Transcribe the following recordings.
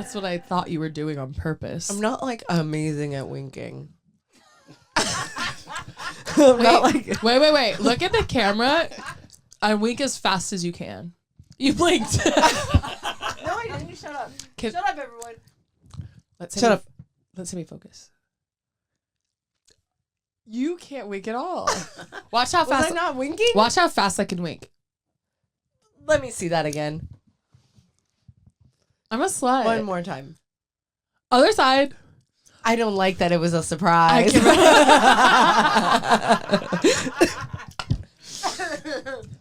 That's what I thought you were doing on purpose. I'm not like amazing at winking. Wait. Look at the camera and wink as fast as you can. You blinked. No, I didn't. You shut up. Shut up, everyone. Let's see me focus. You can't wink at all. Watch how fast. Was I not winking? Watch how fast I can wink. Let me see that again. I'm a slut. One more time. Other side. I don't like that it was a surprise.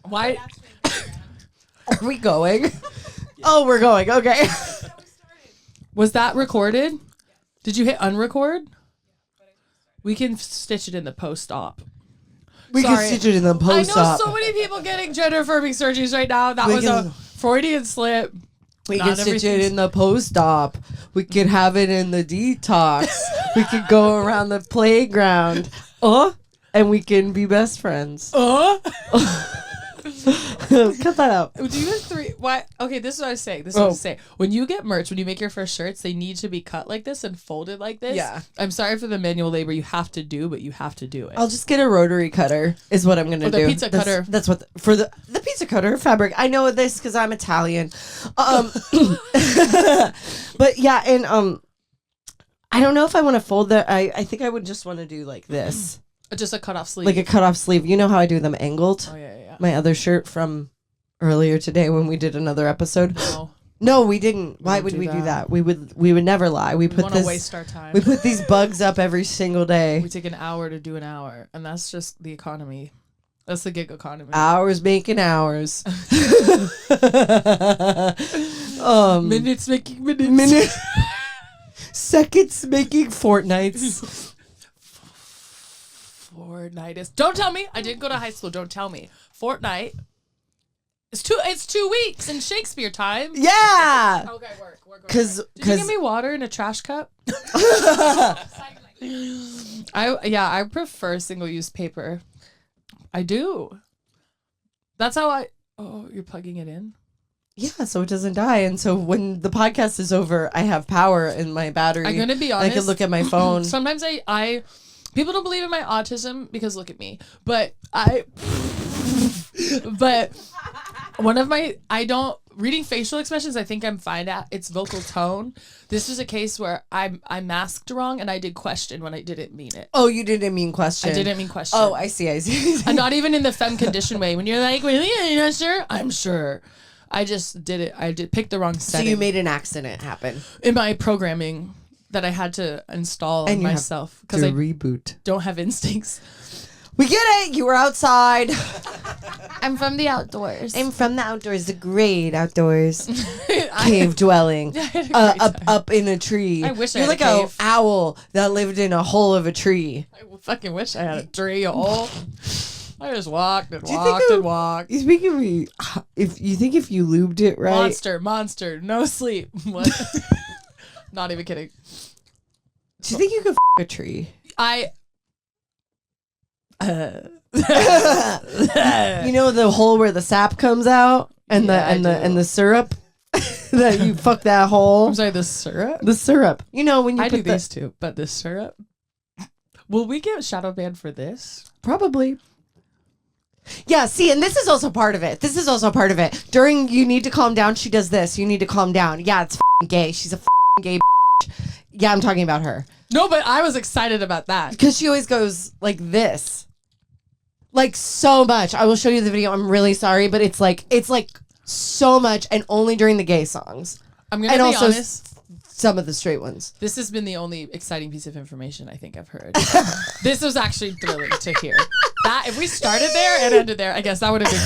Why? Are we going? Oh, we're going. Okay. Was that recorded? Did you hit unrecord? We can stitch it in the post-op. We can stitch it in the post-op. I know so many people getting gender-affirming surgeries right now. That was a Freudian slip. We can stitch it in the post-op. We could have it in the detox. We could go around the playground. And we can be best friends. Cut that out. Do you have three? Why? Okay, this is what I was saying. This is what I was saying. When you get merch, when you make your first shirts, they need to be cut like this and folded like this. Yeah. I'm sorry for the manual labor you have to do, but you have to do it. I'll just get a rotary cutter is what I'm going to do. The pizza cutter. That's what, for the pizza cutter fabric. I know this because I'm Italian. But yeah, and I don't know if I want to fold that. I think I would just want to do like this. Just a cut off sleeve. Like a cut off sleeve. You know how I do them angled? Oh, yeah. My other shirt from earlier today when we did another episode. No, we didn't. Why would we do that? We would never lie. We put this. Waste our time. We put these bugs up every single day. We take an hour to do an hour, and that's just the economy. That's the gig economy. Hours making hours. Minutes making minutes. Seconds making fortnights. Fortnite. Don't tell me. I didn't go to high school. Don't tell me. Fortnite. It's 2 weeks in Shakespeare time. Yeah. Okay, work. Did you give me water in a trash cup? I prefer single-use paper. I do. That's how Oh, you're plugging it in? Yeah, so it doesn't die. And so when the podcast is over, I have power in my battery. I'm going to be honest. I can look at my phone. Sometimes people don't believe in my autism because look at me. But reading facial expressions, I think I'm fine at. It's vocal tone. This was a case where I masked wrong and I did question when I didn't mean it. Oh, you didn't mean question. I didn't mean question. Oh, I see. And not even in the femme condition way. When you're like, really? You're not sure? I'm sure. I just did it. I picked the wrong setting. So you made an accident happen. In my programming that I had to install on myself. Because I reboot. Don't have instincts. We get it. You were outside. I'm from the outdoors. I'm from the outdoors, the great outdoors. Cave dwelling. Up in a tree. I wish You're I had like a an cave. owl that lived in a hole of a tree. I fucking wish I had a tree hole. I just walked and walked. You speak of me. If you lubed it right. Monster, no sleep. What? Not even kidding. Do you think you could a tree? You know the hole where the sap comes out and the syrup that you fuck that hole. I'm sorry, the syrup. The syrup. You know when you I put do these two, but the syrup. Will we get shadow banned for this? Probably. Yeah, see, and this is also part of it. During You Need to Calm Down, she does this. You need to calm down. Yeah, it's gay. She's a gay bitch. Yeah, I'm talking about her. No, but I was excited about that. Because she always goes like this. Like so much. I will show you the video. I'm really sorry, but it's like so much and only during the gay songs. I'm going to be honest. Some of the straight ones. This has been the only exciting piece of information I think I've heard. This was actually thrilling to hear. That if we started there and ended there, I guess that would have been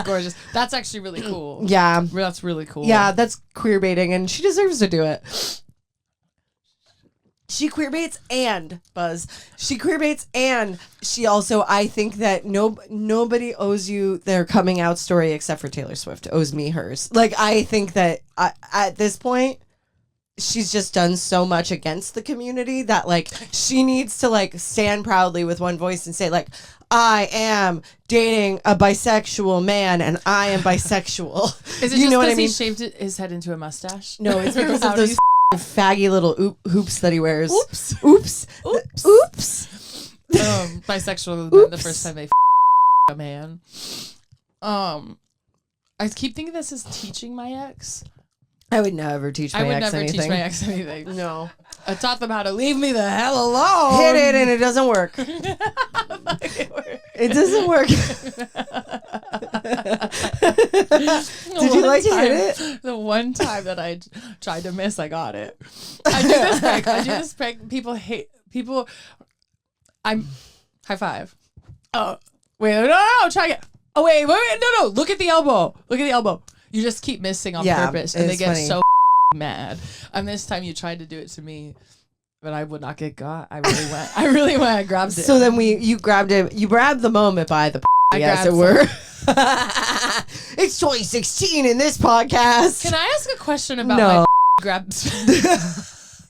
gorgeous. That's actually really cool. Yeah. That's really cool. Yeah, that's queer baiting and she deserves to do it. She queer baits and Buzz. She queer baits and she also, I think that nobody owes you their coming out story except for Taylor Swift owes me hers. Like, I think that at this point, she's just done so much against the community that like she needs to like stand proudly with one voice and say like, I am dating a bisexual man and I am bisexual. Is it you just know what I because he mean? shaved his head into a mustache? No, it's because of those faggy little hoops that he wears. Oops. Oops. Oops. Oops. Bisexual Oops. the first time they a man. I keep thinking this is teaching my ex. I would never teach my ex anything. Teach my ex anything. No. I taught them how to leave me the hell alone. Hit it and it doesn't work. It doesn't work. Did you like hit it? The one time that I tried to miss, I got it. I do this prank. People hate people. I'm high five. Oh wait, no, try it. Oh wait, no. Look at the elbow. You just keep missing on purpose, and they get so mad. And this time you tried to do it to me, but I would not get got. I really went. I grabbed it. So then you grabbed it. You grabbed the moment by the as it were. It's 2016 in this podcast. Can I ask a question about my grabs?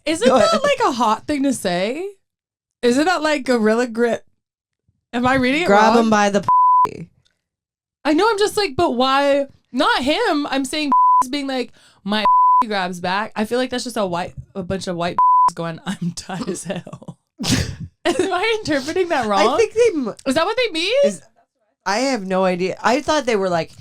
Isn't that like a hot thing to say? Isn't that like gorilla grip? Am I reading it wrong? Grab him by the I know, I'm just like, but why? Not him. I'm saying being like, my grabs back. I feel like that's just a bunch of white going, I'm tight as hell. Am I interpreting that wrong? I think Is that what they mean? I have no idea. I thought they were like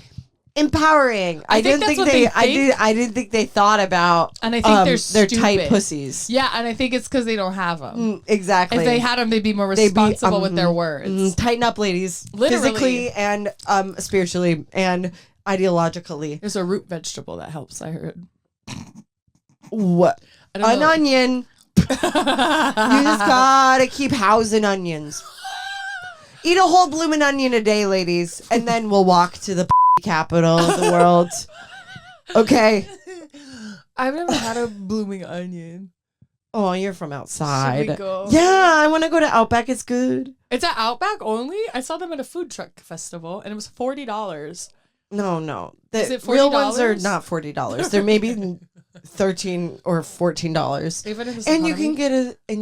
empowering. I didn't think they thought about. And I think they're tight pussies. Yeah, and I think it's because they don't have them. Exactly. If they had them, they'd be more responsible with their words. Tighten up, ladies. Literally. Physically and spiritually and ideologically. There's a root vegetable that helps, I heard. What? An onion. You just gotta keep housing onions. Eat a whole blooming onion a day, ladies, and then we'll walk to the capital of the world. Okay. I've never had a blooming onion. Oh, you're from outside. Should we go? Yeah, I want to go to Outback. It's good. It's at Outback only? I saw them at a food truck festival, and it was $40. No. Is it real ones $40? are not $40. They're maybe $13 or $14. Even in this And economy?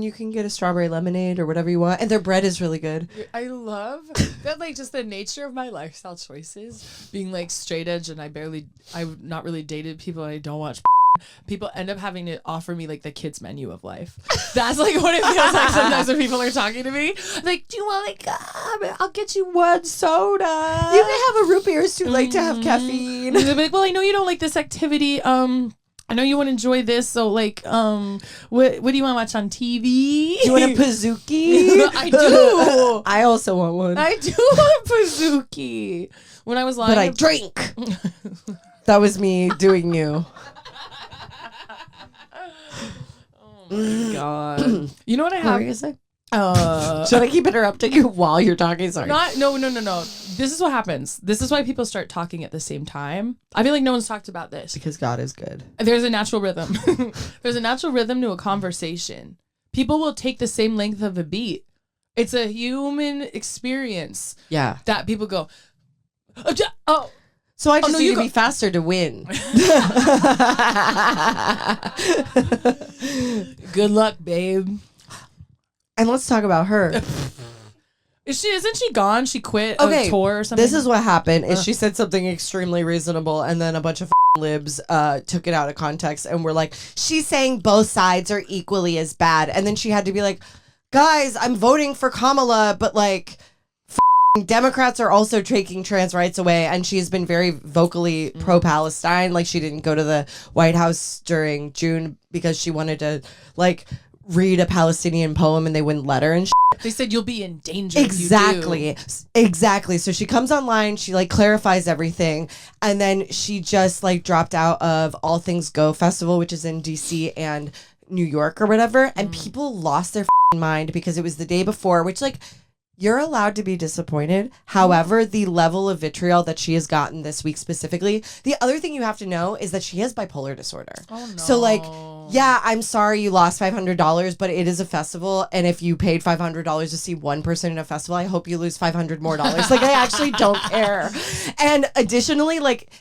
you can get a strawberry lemonade or whatever you want. And their bread is really good. I love that, like, just the nature of my lifestyle choices, being like straight edge, and I've not really dated people, and I don't watch. People end up having to offer me like the kids menu of life. That's like what it feels like sometimes when people are talking to me. Like, do you want like? I'll get you one soda. You can have a root beer. It's too late to have caffeine. They'll be like, well, I know you don't like this activity. I know you want to enjoy this, so like, what do you want to watch on TV? Do you want a Pizookie? I do. I also want one. I do want a Pizookie. When I was lying, but I drink. That was me doing you. Oh my god! You know what I have? What were you gonna say? Should I keep interrupting you while you're talking? Sorry. No. This is what happens. This is why people start talking at the same time. I feel like no one's talked about this. Because God is good. There's a natural rhythm. There's a natural rhythm to a conversation. People will take the same length of a beat. It's a human experience. Yeah. That people go, oh. So I just need to be faster to win. Good luck, babe. And let's talk about her. Isn't she gone? She quit a tour or something? This is what happened is she said something extremely reasonable and then a bunch of libs took it out of context and were like, she's saying both sides are equally as bad. And then she had to be like, guys, I'm voting for Kamala, but like Democrats are also taking trans rights away, and she's been very vocally pro-Palestine. Like, she didn't go to the White House during June because she wanted to, like, read a Palestinian poem and they wouldn't let her and They said you'll be in danger. Exactly. Exactly. So she comes online, she, like, clarifies everything, and then she just, like, dropped out of All Things Go Festival, which is in DC and New York or whatever, and people lost their mind because it was the day before, which, like, you're allowed to be disappointed. However, the level of vitriol that she has gotten this week specifically, the other thing you have to know is that she has bipolar disorder. Oh, no. So, like, yeah, I'm sorry you lost $500, but it is a festival. And if you paid $500 to see one person in a festival, I hope you lose $500 more. Like, I actually don't care. And additionally, like,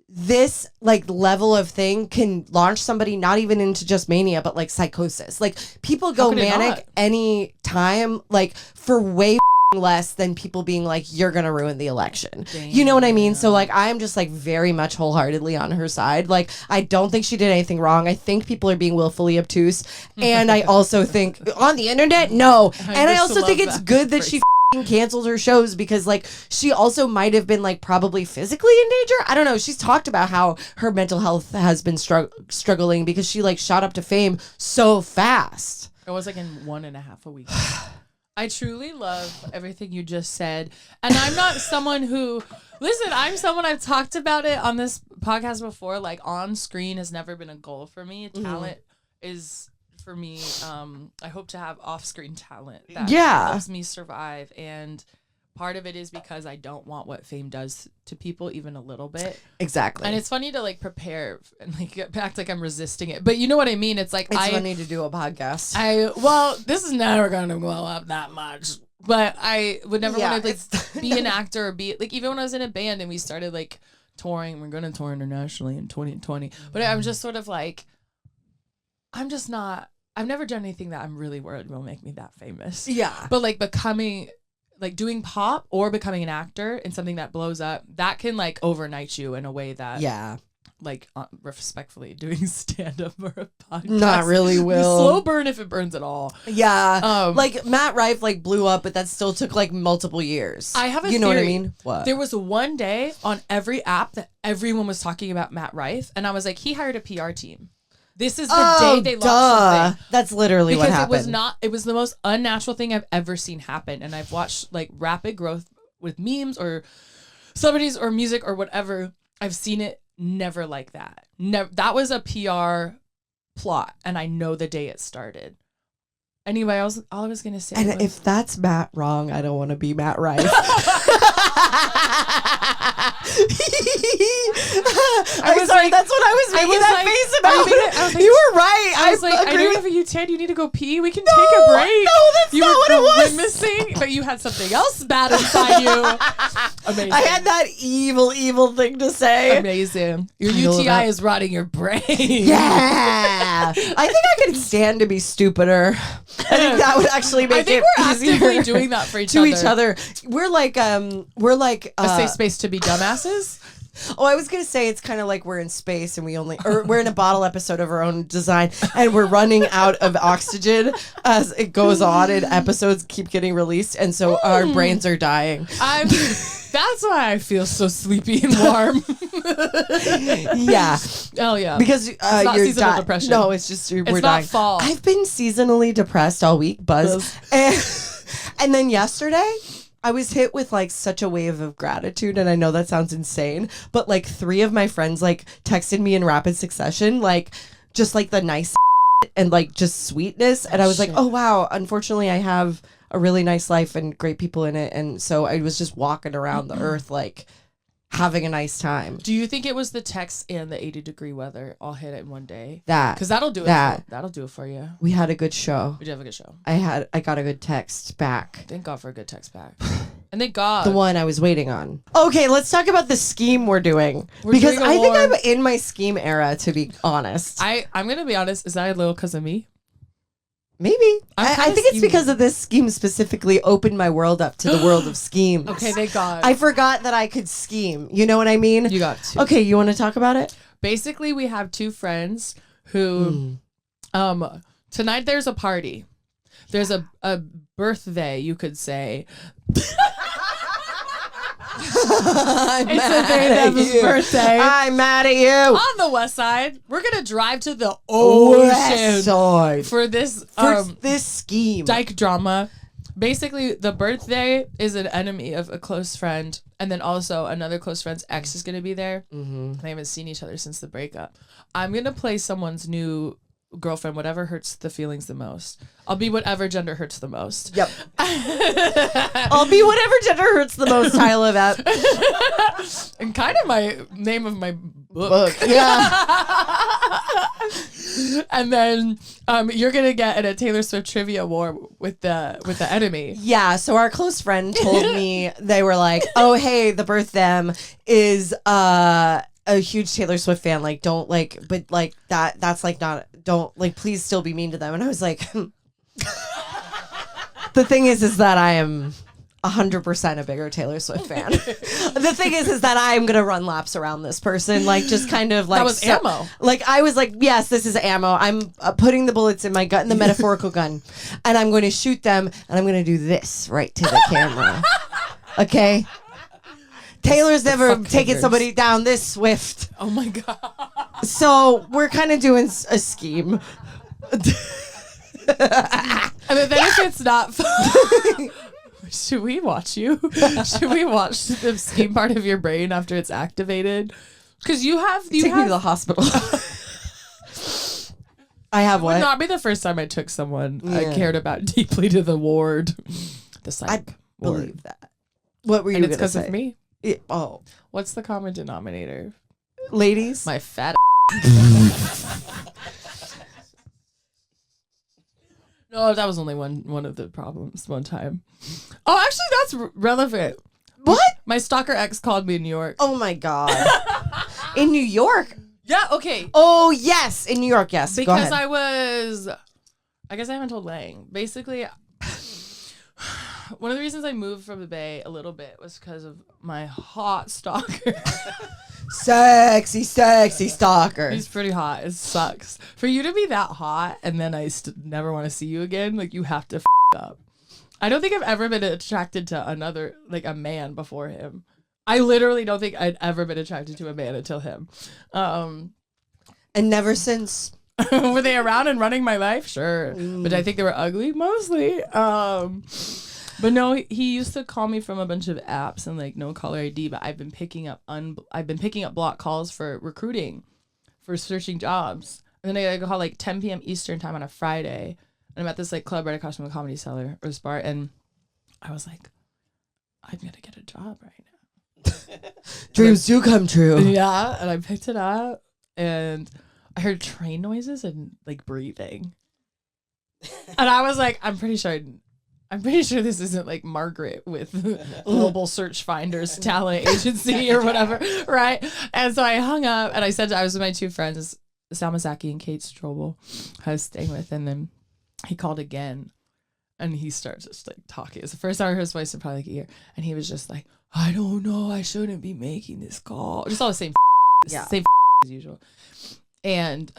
this like level of thing can launch somebody not even into just mania but like psychosis. Like, people go manic any time, like, for way less than people being like, you're gonna ruin the election. You know what I mean? So like, I'm just like very much wholeheartedly on her side. Like, I don't think she did anything wrong. I think people are being willfully obtuse, and I also think on the internet, no. And I also think it's good that she canceled her shows, because like she also might have been like probably physically in danger. I don't know. She's talked about how her mental health has been struggling because she like shot up to fame so fast. It was like in 1.5 weeks. I truly love everything you just said. And I'm not someone who, listen, I'm someone, I've talked about it on this podcast before, like on screen has never been a goal for me. Talent is for me. I hope to have off-screen talent that helps me survive. And part of it is because I don't want what fame does to people even a little bit. Exactly. And it's funny to like prepare and like act like I'm resisting it. But you know what I mean? It's like it's funny to do a podcast. Well, this is never going to blow up that much. But I would never want to like be an actor or be like, even when I was in a band and we started like touring, we're going to tour internationally in 2020. But I'm just sort of like, I'm just not, I've never done anything that I'm really worried will make me that famous. Yeah. But like becoming, like doing pop or becoming an actor in something that blows up, that can like overnight you in a way that like respectfully doing stand-up or a podcast not really will. Slow burn if it burns at all. Like Matt Rife like blew up, but that still took like multiple years. I have a you theory. Know what I mean? What? There was one day on every app that everyone was talking about Matt Rife, and I was like, he hired a PR team. This is the day they launched the thing. That's literally what happened. Because it was the most unnatural thing I've ever seen happen. And I've watched like rapid growth with memes or celebrities or music or whatever. I've seen it never like that. Never. That was a PR plot. And I know the day it started. Anyway, all I was going to say and if that's Matt wrong, I don't want to be Matt Rife. I'm sorry, like, that's what I was making that like, face about. You were right. I was like, I know if you Ted, you need to go pee. We can take a break. No, that's not what it was. Missing, but you had something else bad inside you. Amazing. I had that evil thing to say. Amazing. Your UTI is rotting your brain. Yeah. I think I could stand to be stupider. I think that would actually make it we're easier. Actively doing that for each other. We're like a safe space to be dumbasses. Oh, I was gonna say it's kind of like we're in space and we're in a bottle episode of our own design and we're running out of oxygen as it goes on and episodes keep getting released, and so our brains are dying. That's why I feel so sleepy and warm. Yeah. Oh yeah. Because it's not you're seasonal depression. No, it's just we're dying. Not fall. I've been seasonally depressed all week, Buzz. And then yesterday I was hit with like such a wave of gratitude, and I know that sounds insane, but like 3 of my friends like texted me in rapid succession, like just like the nice and like just sweetness, and I was like, oh wow, unfortunately I have a really nice life and great people in it, and so I was just walking around the earth like having a nice time. Do you think it was the text and the 80-degree weather all hit it in one day? Because that'll do it. That'll do it for you. We had a good show. We did have a good show. I got a good text back. Thank God for a good text back. And thank God. The one I was waiting on. Okay, let's talk about the scheme we're doing. Because I think I'm in my scheme era, to be honest. I'm going to be honest. Is that a little because of me? Maybe. I think it's because of this scheme specifically opened my world up to the world of schemes. Okay, thank God. I forgot that I could scheme. You know what I mean? You got to. Okay, you want to talk about it? Basically, we have 2 friends who, tonight there's a party. There's a birthday, you could say. It's a baby's birthday. I'm mad at you. On the west side, we're gonna drive to the ocean side for this this scheme dyke drama. Basically, the birthday is an enemy of a close friend, and then also another close friend's ex is gonna be there. They haven't seen each other since the breakup. I'm gonna play someone's new girlfriend, whatever hurts the feelings the most. I'll be whatever gender hurts the most. Yep. I'll be whatever gender hurts the most, Tyler. That. And kind of my name of my book. Yeah. And then you're gonna get in a Taylor Swift trivia war with the enemy. Yeah. So our close friend told me, they were like, "Oh, hey, the birth them is a huge Taylor Swift fan. Like, don't like, but like that's like not. Don't like. Please still be mean to them." And I was like, the thing is that 100% a bigger Taylor Swift fan. The thing is that I'm gonna run laps around this person, like just kind of like That was ammo. Like I was like, yes, this is ammo. I'm putting the bullets in my gun, the metaphorical gun, and I'm going to shoot them, and I'm going to do this right to the camera. Okay. Taylor's never taken somebody down this swift. Oh my God. So we're kind of doing a scheme. And then if it's not should we watch you? Should we watch the scheme part of your brain after it's activated? Because you Take me have to the hospital. I have it would what? not be the first time I took someone I Yeah. cared about deeply to the ward. The psych I ward. believe that. What were you And it's going to because say? of me. Oh, What's the common denominator? ladies. My fat. No, that was only one of the problems one time. Oh, actually, that's relevant. What? My stalker ex called me in New York. Oh my God. In New York? Yeah, okay. Oh, yes. In New York, yes. Go Because ahead. I guess I haven't told Lang. Basically, one of the reasons I moved from the Bay a little bit was because of my hot stalker. Sexy stalker. He's pretty hot. It sucks. For you to be that hot and then I never want to see you again, like you have to up. I don't think I've ever been attracted to another, like a man before him. I literally don't think I'd ever been attracted to a man until him. And never since. Were they around and running my life? Sure. But I think they were ugly mostly. But no, he used to call me from a bunch of apps and like no caller ID, but I've been picking up block calls for recruiting, for searching jobs. And then I call like 10 p.m. Eastern time on a Friday. And I'm at this like club right across from a Comedy Cellar or this bar, and I was like, I'm gonna get a job right now. Dreams do come true. Yeah, and I picked it up and I heard train noises and like breathing. And I was like, I'm pretty sure this isn't like Margaret with Global Search Finders talent agency or whatever, right? And so I hung up and I said I was with my two friends, Salma Zaki and Kate Strobel, I was staying with, and then he called again and he starts just like talking. It's the first time I heard his voice in probably like a year, and he was just like, I don't know, I shouldn't be making this call. Just all the same same as usual. And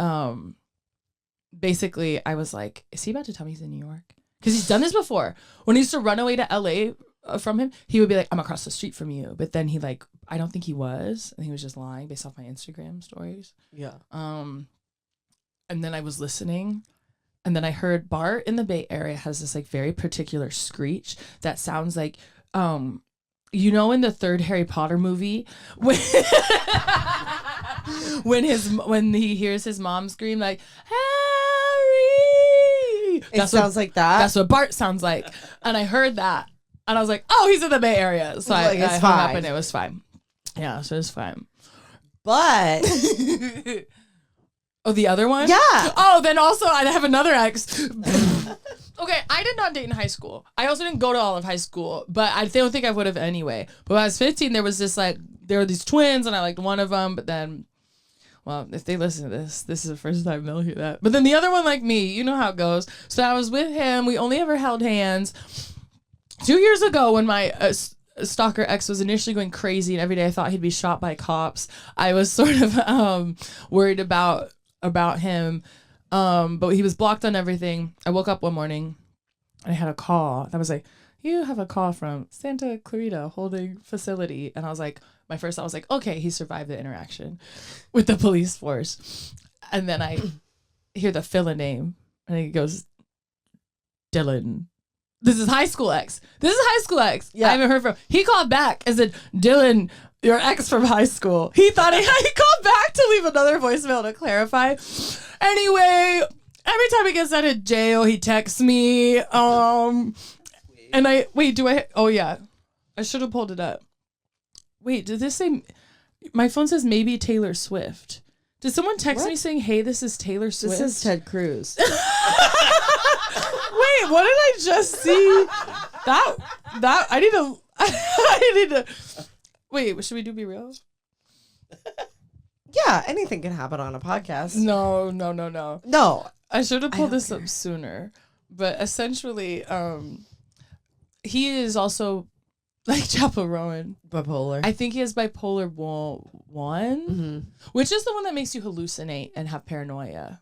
basically I was like, is he about to tell me he's in New York? Because he's done this before. When he used to run away to LA from him, he would be like, I'm across the street from you. But then he like, I don't think he was. And he was just lying based off my Instagram stories. Yeah. And then I was listening. And then I heard Bart in the Bay Area has this like very particular screech that sounds like, you know, in the third Harry Potter movie, when when he hears his mom scream like, Harry. It sounds like that. That's what Bart sounds like. And I heard that. And I was like, oh, he's in the Bay Area. So Like, I it's hung up fine. and it was fine. Yeah, so it was fine. But Oh, the other one? yeah. Oh, then also I have another ex. Okay, I did not date in high school. I also didn't go to all of high school, but I don't think I would have anyway. But when I was 15, there were these twins, and I liked one of them. But then, well, if they listen to this is the first time they'll hear that. But then the other one liked me. You know how it goes. So I was with him. We only ever held hands. 2 years ago, when my stalker ex was initially going crazy, and every day I thought he'd be shot by cops, I was sort of worried about him. But he was blocked on everything. I woke up one morning and I had a call that was like, you have a call from Santa Clarita Holding Facility. And I was like, my first thought was like, okay, he survived the interaction with the police force. And then I hear the filler name and he goes, Dylan. This is high school ex. Yeah. I haven't heard from. He called back and said, Dylan, your ex from high school. He thought he called back to leave another voicemail to clarify. Anyway, every time he gets out of jail, he texts me. And oh yeah, I should have pulled it up. Wait, did this say? My phone says maybe Taylor Swift. Did someone text me saying, "Hey, this is Taylor Swift"? This is Ted Cruz. Wait, what did I just see? That I need to. I need to. Wait, should we do Be Real? Yeah, anything can happen on a podcast. No. No. I should have pulled this up sooner. But essentially, he is also Like Chappell Rowan. Bipolar. I think he has bipolar 1, which is the one that makes you hallucinate and have paranoia.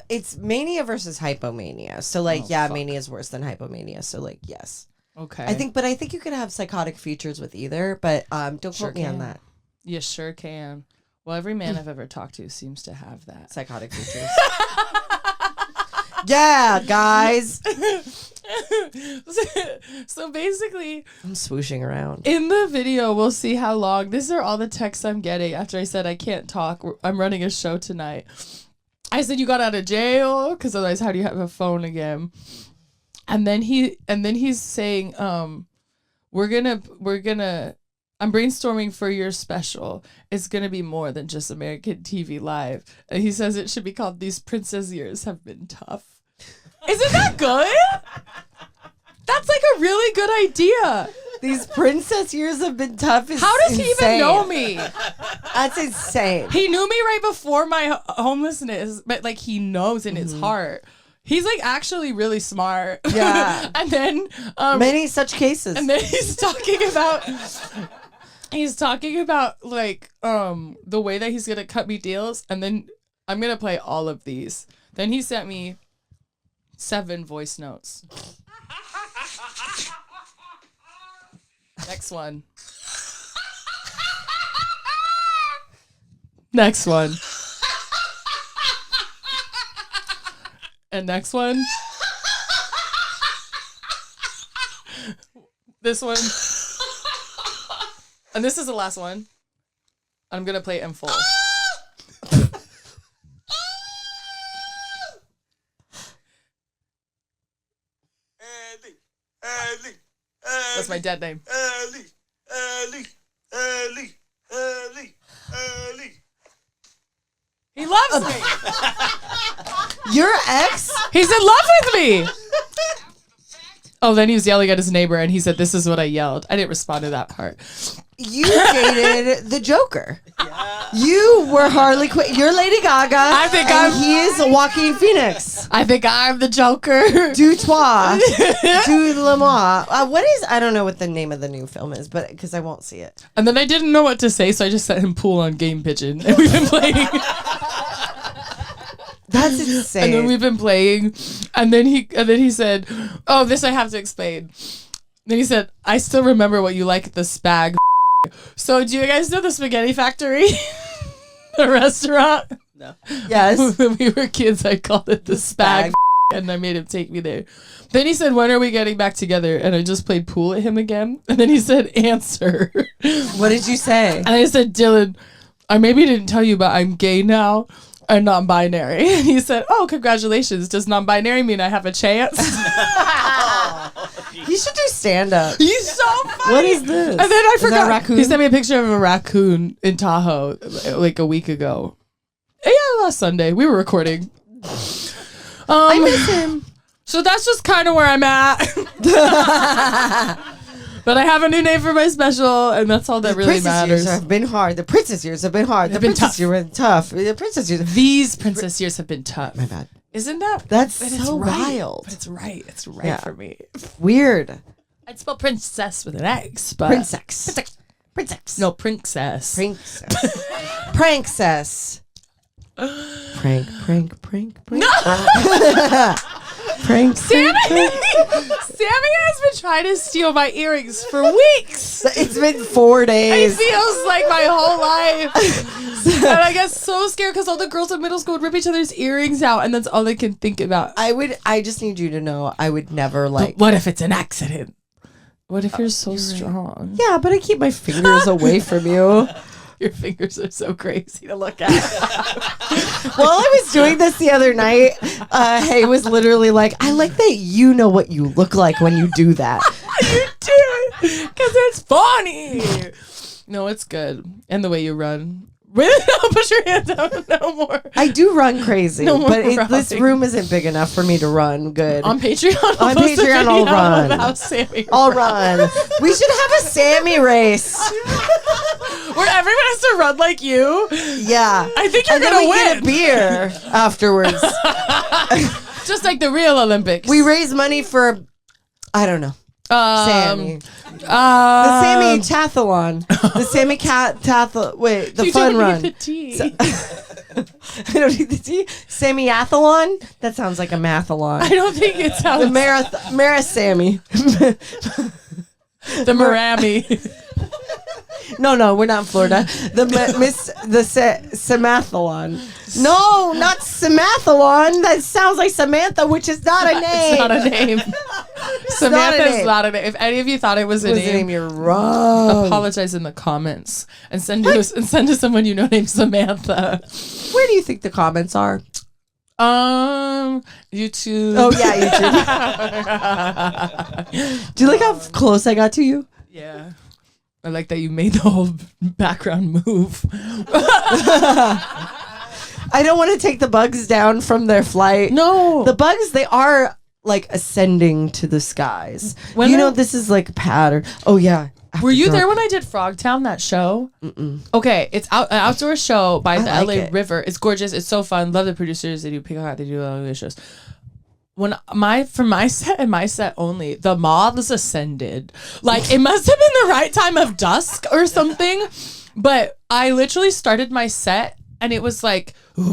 It's mania versus hypomania. So like, fuck. mania is worse than hypomania. So like, yes. Okay. I think you could have psychotic features with either, but don't quote me on that. You sure can. Well, every man I've ever talked to seems to have that. Psychotic features. Yeah, guys. So basically, I'm swooshing around. in the video, we'll see how long. These are all the texts I'm getting after I said I can't talk. I'm running a show tonight. I said you got out of jail because otherwise, how do you have a phone again? And then he's saying, we're gonna. I'm brainstorming for your special. It's gonna be more than just American TV Live. And he says it should be called "These Princess Years Have Been Tough." Isn't that good? That's like a really good idea. These princess years have been tough. How does he even know me? That's insane. He knew me right before my homelessness, but like he knows in his heart. He's like actually really smart. Yeah. And then many such cases. and then he's talking about like the way that he's gonna cut me deals, and then I'm gonna play all of these. Then he sent me 7 voice notes. Next one. Next one. And next one. This one. And this is the last one. I'm going to play it in full. That's my dead name. He loves me. Your ex? He's in love with me. Oh, then he was yelling at his neighbor, and he said, "This is what I yelled." I didn't respond to that part. You dated the Joker. Yeah. You were Harley Quinn. You're Lady Gaga. I think he is Joaquin Phoenix. I think I'm the Joker. Du toi. Du le moi. What is, I don't know what the name of the new film is, but because I won't see it. And then I didn't know what to say, so I just sent him Pool on Game Pigeon, and we've been playing. That's insane. And then we've been playing, and then he said, "Oh, this I have to explain." Then he said, "I still remember what you like at the Spag." So, do you guys know the Spaghetti Factory, the restaurant? No. Yes. When we were kids, I called it the Spag, and I made him take me there. Then he said, "When are we getting back together?" And I just played pool at him again. And then he said, "Answer." What did you say? And I said, "Dylan, I maybe didn't tell you, but I'm gay now. And non-binary." And he said, "Oh, congratulations. Does non-binary mean I have a chance?" You should do stand-up. He's so funny. What is this? And then I Is that forgot. a raccoon? He sent me a picture of a raccoon in Tahoe like a week ago. Yeah, last Sunday. We were recording. I miss him. So that's just kind of where I'm at. But I have a new name for my special, and that's all that really matters. Years have been hard. The princess years have been hard. They've The been princess tough. years have been tough. The princess years. These princess years have been tough. My bad. Isn't that? That's but it's so right. wild. But it's right. It's right Yeah. for me. Weird. I'd spell princess with an X, but Princess. Princess. no princess. Princess. Prankcess. Prank. No! Prank. Sammy has been trying to steal my earrings for weeks. It's been 4 It days. feels like my whole life. And I get so scared because all the girls in middle school would rip each other's earrings out, and that's all they can think about. I just need you to know I would never like. But what if it's an accident? What if you're so strong? Yeah, but I keep my fingers away from you. Your fingers are so crazy to look at. While I was doing this the other night, Hay was literally like, "I like that you know what you look like when you do that." You do it because it's funny. No, it's good. And the way you run. Really? No, put your hand down. No more. I do run crazy, No more but this running. room isn't big enough for me to run good. On Patreon, I'll On post a Patreon, I'll video run. of how Sammy I'll run. We should have a Sammy race. where everyone has to run like you. Yeah. I think you're And then gonna we get win. a beer afterwards. Just like the real Olympics. We raise money for, I don't know. Sammy. The Sammy Tathlon. The Sammy Tathlon. Wait, the you fun don't run. Need the tea. I don't need the tea. Sammy Athlon? That sounds like a mathalon. I don't think it sounds. The Sammy. The Marami. No, we're not in Florida. Samathalon. No, not Samathalon. That sounds like Samantha, which is not a name. It's not a name. Samantha is not a name. If any of you thought it was a name, you're wrong. apologize in the comments and send to someone you know named Samantha. Where do you think the comments are? YouTube. Oh yeah, YouTube. Do you like how close I got to you? Yeah. I like that you made the whole background move. I don't want to take the bugs down from their flight. No. The bugs, they are like ascending to the skies. This is like a pattern. Oh yeah. Were you there when I did Frogtown, that show? Mm-mm. Okay, it's an outdoor show by the LA River. It's gorgeous. It's so fun. Love the producers. They do Peacock. They do all these shows. For my set and my set only, the moths ascended. Like, it must have been the right time of dusk or something. But I literally started my set and it was like, like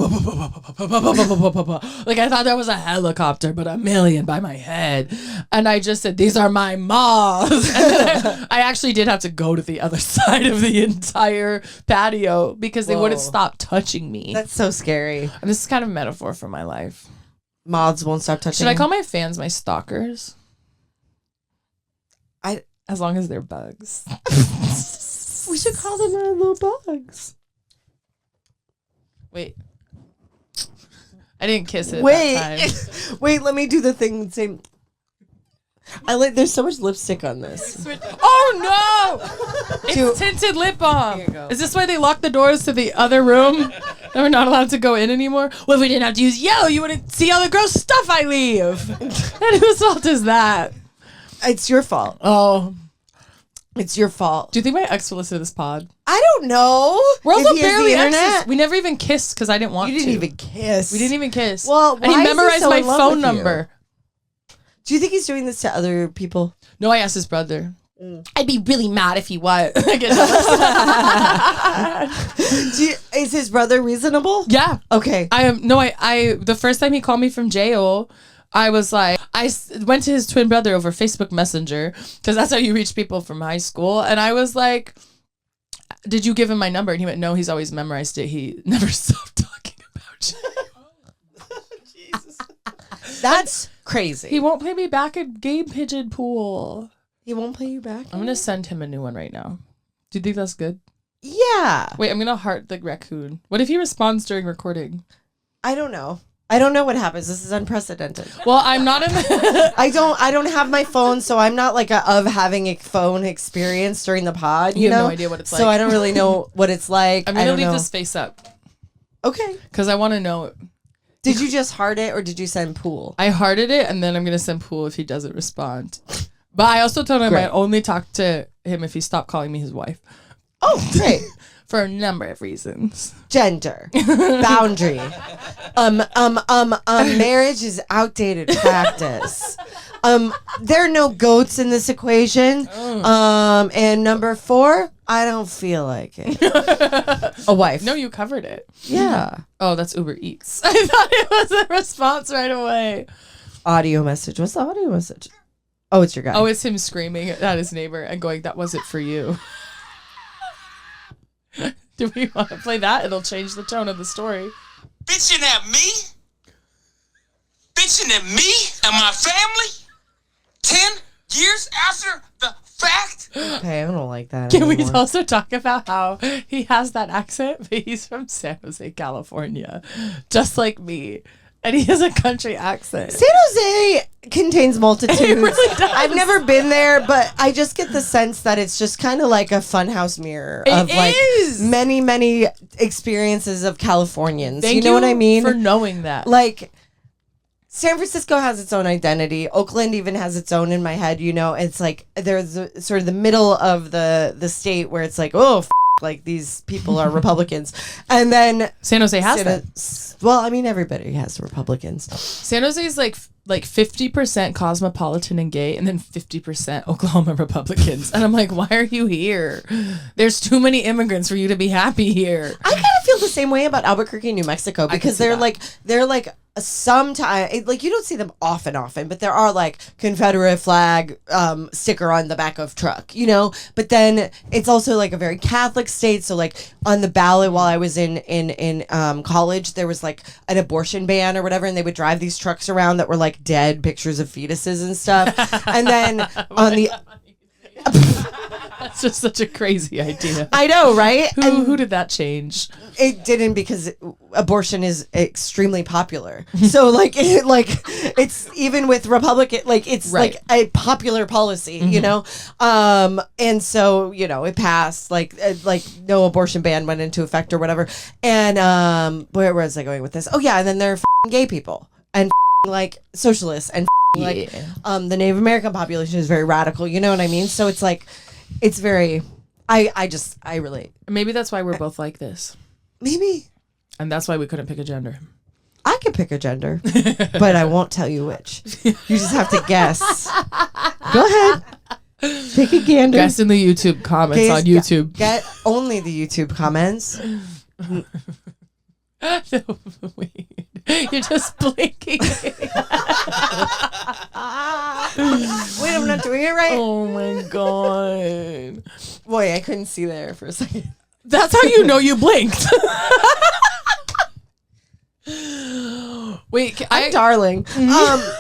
I thought there was a helicopter, but a million by my head. And I just said, these are my moths. And then I actually did have to go to the other side of the entire patio because they wouldn't stop touching me. That's so scary. And this is kind of a metaphor for my life. Moths won't stop touching. Should I call my fans my stalkers? As long as they're bugs. We should call them our little bugs. Wait. I didn't kiss it that time. Wait, let me do the thing. Same. There's so much lipstick on this. Oh no! It's tinted lip balm. Is this why they locked the doors to the other room? That we're not allowed to go in anymore? Well, if we didn't have to use yellow, you wouldn't see all the gross stuff I leave. And whose fault is that? It's your fault. Oh. It's your fault. Do you think my ex will listen to this pod? I don't know. We're also barely exes. We never even kissed because I didn't want to. You didn't even kiss. We didn't even kiss. Well, and he memorized my phone number. Do you think he's doing this to other people? No, I asked his brother. I'd be really mad if he was. Is his brother reasonable? Yeah. Okay. I the first time he called me from jail, I was like, went to his twin brother over Facebook Messenger because that's how you reach people from high school. And I was like, did you give him my number? And he went, no, he's always memorized it. He never stopped talking about you. Jesus. That's crazy. He won't play me back at Game Pigeon Pool. He won't play you back? I'm going to send him a new one right now. Do you think that's good? Yeah. Wait, I'm going to heart the raccoon. What if he responds during recording? I don't know. I don't know what happens. This is unprecedented. Well, I'm not in the I don't have my phone, so I'm not like of having a phone experience during the pod. You have know? No idea what it's like. So I don't really know what it's like. I'm going to leave this face up. Okay. Because I want to know. Did you just heart it or did you send Pool? I hearted it and then I'm going to send Pool if he doesn't respond. But I also told him I only talk to him if he stopped calling me his wife. Oh, great. For a number of reasons. Gender. Boundary. Marriage is outdated practice. There are no goats in this equation. And number 4, I don't feel like it. A wife. No, you covered it. Yeah. Oh, that's Uber Eats. I thought it was a response right away. Audio message. What's the audio message? Oh, it's your guy. Oh, it's him screaming at his neighbor and going, that wasn't for you. Do we want to play that? It'll change the tone of the story. Bitching at me? Bitching at me and my family? 10 years after the fact? Okay, I don't like that Can anymore. we also talk about how he has that accent, but he's from San Jose, California, just like me. And he has a country accent. San Jose contains multitudes. It really does. I've never been there, but I just get the sense that it's just kind of like a funhouse mirror of like many, many experiences of Californians. Thank you know what I mean? For knowing that. Like, San Francisco has its own identity. Oakland even has its own in my head, you know. It's like there's sort of the middle of the state where it's like, oh, like these people are Republicans. And then San Jose has that. Well, I mean, everybody has Republicans. San Jose is like like 50% cosmopolitan and gay, and then 50% Oklahoma Republicans. And I'm like, why are you here? There's too many immigrants for you to be happy here. I kind of feel the same way about Albuquerque, New Mexico, because they're like sometimes, like, you don't see them often, but there are like Confederate flag sticker on the back of truck, you know. But then it's also like a very Catholic state. So like on the ballot while I was in college, there was like an abortion ban or whatever, and they would drive these trucks around that were like dead pictures of fetuses and stuff. And then on the That's just such a crazy idea. I know, right? Who did that change? It didn't, because abortion is extremely popular. So it's even with Republican, like it's like a popular policy, you know? And so, you know, it passed, like no abortion ban went into effect or whatever. And where was I going with this? Oh yeah, and then there are gay people and like socialists and like the Native American population is very radical, you know what I mean? So it's like, it's very, I relate. Maybe that's why we're both like this. Maybe. And that's why we couldn't pick a gender. I could pick a gender, but I won't tell you which. You just have to guess. Go ahead. Take a gander. Guess in the YouTube comments on YouTube. Get only the YouTube comments. Wait. You're just blinking. Wait, I'm not doing it right? Oh my god. Boy, I couldn't see there for a second. That's how you know you blinked. Wait, I'm darling. I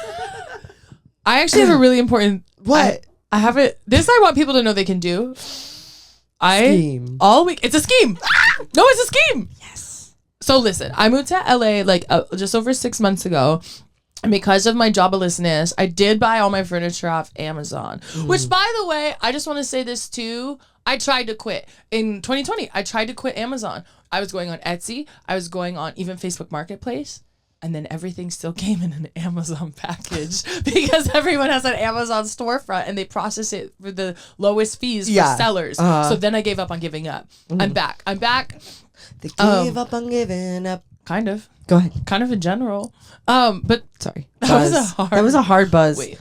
actually have a really important... What? I have it. This I want people to know they can do. Scheme. All week. It's a scheme. No, it's a scheme. Yes. So listen, I moved to LA like just over 6 months ago. And because of my joblessness, I did buy all my furniture off Amazon. Which, by the way, I just want to say this too. I tried to quit. In 2020, I tried to quit Amazon. I was going on Etsy. I was going on even Facebook Marketplace. And then everything still came in an Amazon package because everyone has an Amazon storefront and they process it for the lowest fees for sellers. So then I gave up on giving up. I'm back. They gave up on giving up. Kind of. Go ahead. Kind of in general. But sorry. That was a hard buzz. Wait.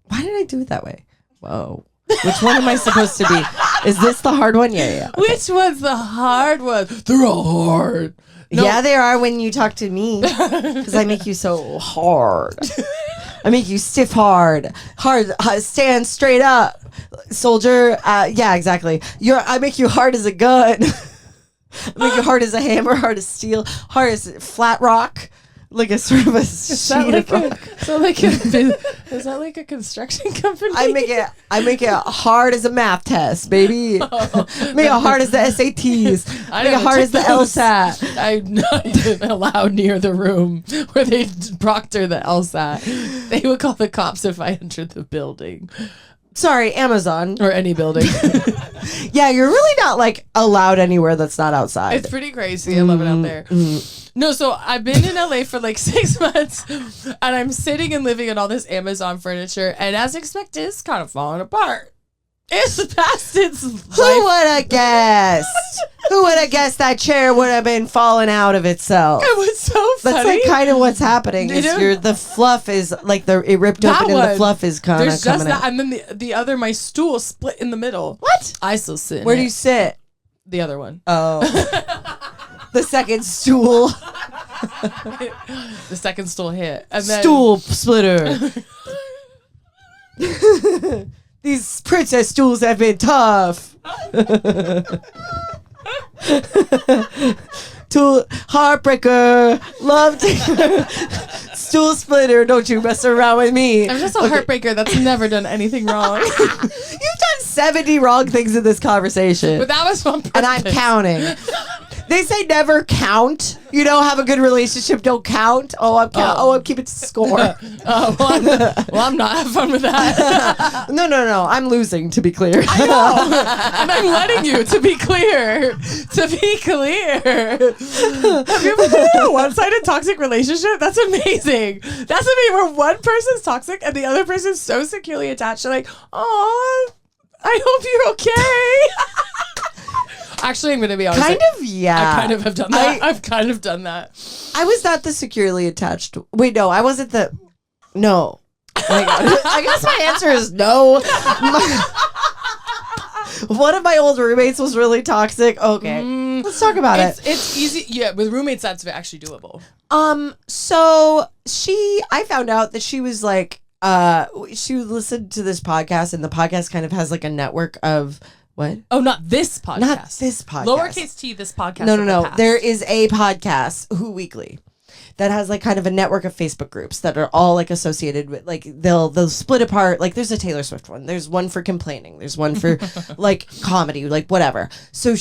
Why did I do it that way? Whoa. Which one am I supposed to be? Is this the hard one? Yeah. Okay. Which one's the hard one? They're all hard. No. Yeah, they are when you talk to me. Because I make you so hard. I make you stiff hard. Stand straight up. Soldier. Yeah, exactly. I make you hard as a gun. I make you hard as a hammer, hard as steel, hard as flat rock. Like a sort of a sheet of rock. Is that like a construction company? I make it hard as a math test, baby. Make it hard as the SATs. Make it hard as the LSAT. I'm not even allowed near the room where they proctor the LSAT. They would call the cops if I entered the building. Sorry, Amazon. Or any building. Yeah, you're really not like allowed anywhere that's not outside. It's pretty crazy. I love it out there. No, so I've been in LA for like 6 months and I'm sitting and living in all this Amazon furniture, and as expected, it's kind of falling apart. It's past its life. Who would have guessed? Who would have guessed that chair would have been falling out of itself? It was so funny. That's like kind of what's happening. The fluff is like it ripped open and the fluff is kind of coming out. And then the other, my stool split in the middle. What? I still sit. Where do you sit? The other one. Oh. The second stool. The second stool hit. And then stool splitter. These princess stools have been tough. Tool heartbreaker, love taker, stool splitter. Don't you mess around with me. I'm just a heartbreaker that's never done anything wrong. You've done 70 wrong things in this conversation, but that was on purpose. And I'm counting. They say never count. You know, have a good relationship. Don't count. I'm keeping score. I'm not having fun with that. No. I'm losing, to be clear. I know. And I'm letting you, to be clear. To be clear. Have you ever been in a one-sided toxic relationship? That's amazing. That's amazing. Where one person's toxic and the other person's so securely attached. They're like, "Aw, I hope you're okay." Actually, I'm gonna be honest. Kind of, yeah. I kind of have done that. I've kind of done that. I was not the securely attached. Wait, no, I wasn't the. No. Like, I guess my answer is no. One of my old roommates was really toxic. Okay, let's talk about it. It's easy. Yeah, with roommates, that's actually doable. So I found out that she was like, she listened to this podcast, and the podcast kind of has like a network of what? Oh, not this podcast. Not this podcast. Lowercase t, this podcast. No. There is a podcast, Who Weekly, that has like kind of a network of Facebook groups that are all like associated with, like they'll split apart. Like there's a Taylor Swift one. There's one for complaining. There's one for like comedy, like whatever. So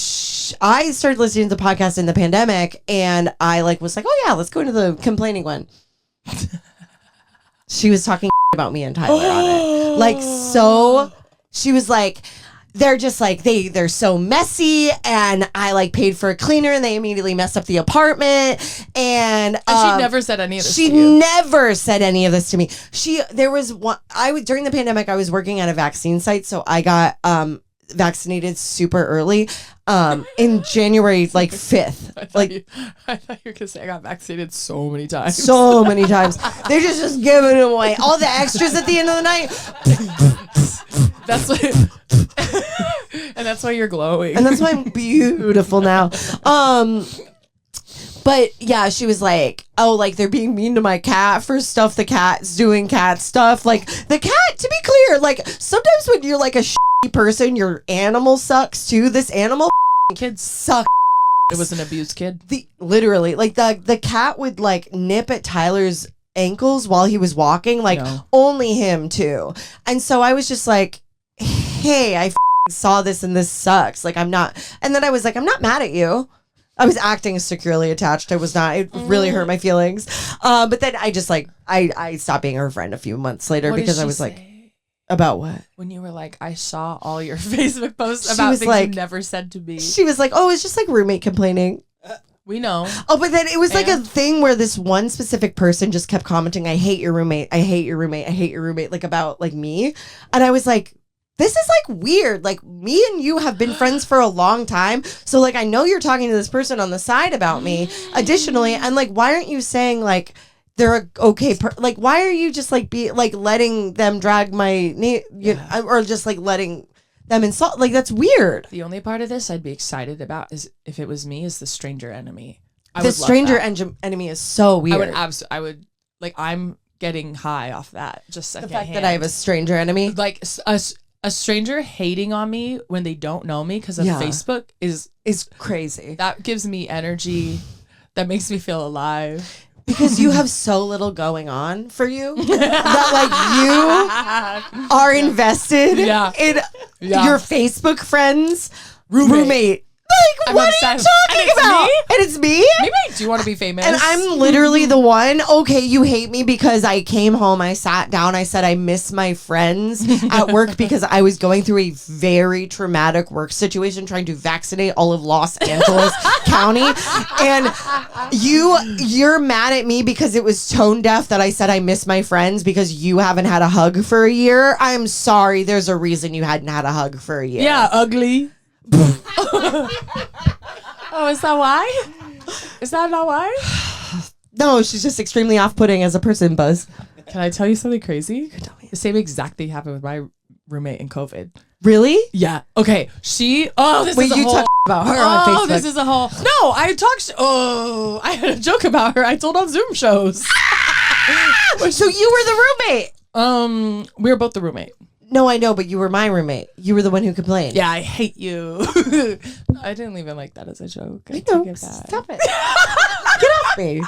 I started listening to the podcast in the pandemic, and I like was like, oh yeah, let's go into the complaining one. She was talking about me and Tyler on it. Like, so she was like, they're just like, they're so messy, and I like paid for a cleaner, and they immediately messed up the apartment. And she never said any of this She to you. never said any of this to me. There was one, during the pandemic, I was working at a vaccine site, so I got vaccinated super early in January, like 5th. I thought you were gonna say I got vaccinated so many times. So many times. They're just giving it away. All the extras at the end of the night. That's what. And that's why you're glowing. And that's why I'm beautiful now. But yeah, she was like, oh, like they're being mean to my cat for stuff the cat's doing cat stuff. Like the cat, to be clear, like sometimes when you're like a shitty person, your animal sucks too. This animal Kids sucks. It was an abused kid. Literally, like the cat would like nip at Tyler's ankles while he was walking, like only him too. And so I was just like, hey, I saw this and this sucks. Like I'm not. And then I was like, I'm not mad at you. I was acting securely attached. I was not. It really hurt my feelings. But then I just like I stopped being her friend a few months later because I was like, about what? When you were like, I saw all your Facebook posts about things you never said to me. She was like, oh, it's just like roommate complaining. We know. Oh, but then it was like a thing where this one specific person just kept commenting, I hate your roommate. I hate your roommate. I hate your roommate. Like about like me. And I was like, this is like weird. Like me and you have been friends for a long time. So like, I know you're talking to this person on the side about me additionally. And like, why aren't you saying like, they're a okay like, why are you just like letting them drag my name or just like letting them insult? Like, that's weird. The only part of this I'd be excited about is if it was me, is the stranger enemy. The stranger enemy is so weird. I would like, I'm getting high off that. Just the fact that I have a stranger enemy. Like a stranger hating on me when they don't know me because of Facebook is crazy. That gives me energy. That makes me feel alive. Because you have so little going on for you that like you are invested in your Facebook friends roommate. Like, what are you talking about? And it's me? Maybe I do want to be famous. And I'm literally the one. Okay, you hate me because I came home, I sat down, I said I miss my friends at work because I was going through a very traumatic work situation trying to vaccinate all of Los Angeles County. And you're mad at me because it was tone deaf that I said I miss my friends because you haven't had a hug for a year. I'm sorry. There's a reason you hadn't had a hug for a year. Yeah, ugly. Oh, is that why? Is that not why? No, she's just extremely off-putting as a person, Buzz. Can I tell you something crazy? The same exact thing happened with my roommate in COVID. Really? Yeah. Okay. This Wait, is a you whole... talked about her on Facebook. Oh, this is a whole... No, I had a joke about her I told on Zoom shows. So you were the roommate? We were both the roommate. No, I know, but you were my roommate. You were the one who complained. Yeah, I hate you. I didn't even like that as a joke. I know. Stop it. Get off me.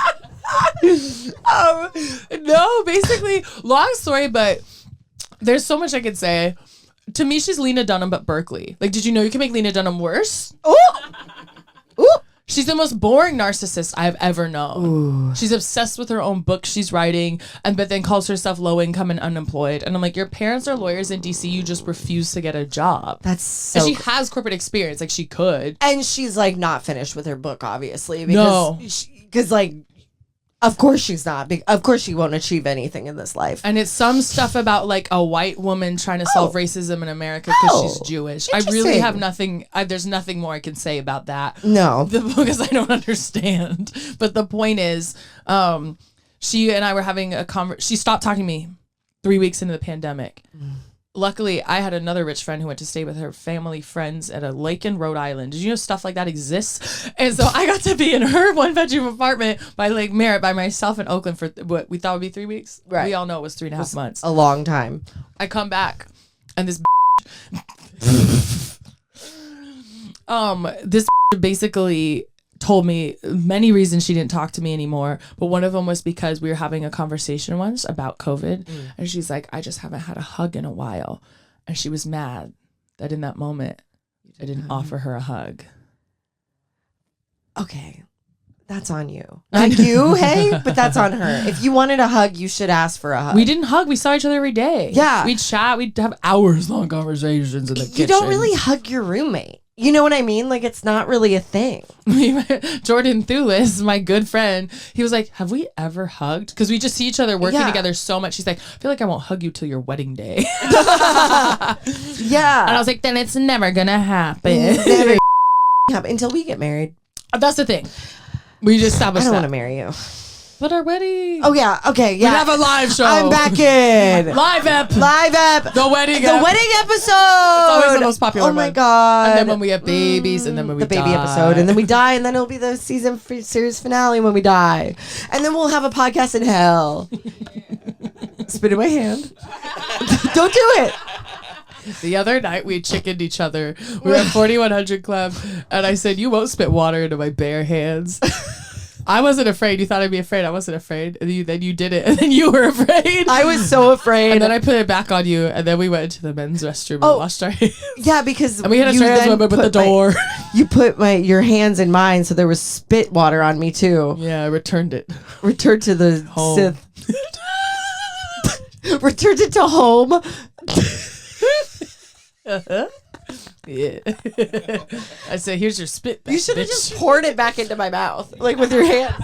No, basically, long story, but there's so much I could say. To me, she's Lena Dunham, but Berkeley. Like, did you know you can make Lena Dunham worse? Oh! Ooh! She's the most boring narcissist I've ever known. Ooh. She's obsessed with her own book she's writing, but then calls herself low income and unemployed. And I'm like, your parents are lawyers in DC. You just refuse to get a job. That's so. And she has corporate experience, like she could. And she's like not finished with her book, obviously, because like Of course she's not. Of course she won't achieve anything in this life. And it's some stuff about like a white woman trying to solve racism in America because she's Jewish. I really have nothing. There's nothing more I can say about that. No. Because I don't understand. But the point is, she and I were having a conversation. She stopped talking to me 3 weeks into the pandemic. Luckily, I had another rich friend who went to stay with her family friends at a lake in Rhode Island. Did you know stuff like that exists? And so I got to be in her 1-bedroom apartment by Lake Merritt by myself in Oakland for what we thought would be 3 weeks. Right. We all know it was 3.5 months. A long time. I come back and this this basically told me many reasons she didn't talk to me anymore, but one of them was because we were having a conversation once about COVID, and she's like, I just haven't had a hug in a while, and she was mad that in that moment I didn't offer her a hug. Okay, that's on you. Not you, hey, but that's on her. If you wanted a hug, you should ask for a hug. We didn't hug. We saw each other every day. Yeah. We'd chat. We'd have hours-long conversations in the kitchen. You don't really hug your roommate. You know what I mean? Like, it's not really a thing. Jordan Thulis, my good friend, he was like, have we ever hugged? Because we just see each other working together so much. He's like, I feel like I won't hug you till your wedding day. Yeah. And I was like, then it's never going to happen. Never happen until we get married. That's the thing. We just established I don't that. want to marry you. But our wedding. Oh, yeah. Okay. Yeah. We have a live show. I'm back in. Live ep. The wedding episode. It's always the most popular Oh, my one. God. And then when we have babies, and then when we the baby die. episode, and then we die, and then it'll be the series finale when we die. And then we'll have a podcast in hell. Spit in my hand. Don't do it. The other night, we chickened each other. We were at 4100 Club, and I said, you won't spit water into my bare hands. I wasn't afraid. You thought I'd be afraid. I wasn't afraid. And then you did it, and then you were afraid. I was so afraid. And then I put it back on you, and then we went into the men's restroom and washed our hands. Yeah, because and we had a trans woman with the door. You put your hands in mine, so there was spit water on me too. Yeah, I returned it. Returned to the home. Sith. Returned it to home. Yeah. I said, here's your spit back, You should have bitch. just poured it back into my mouth, like with your hands.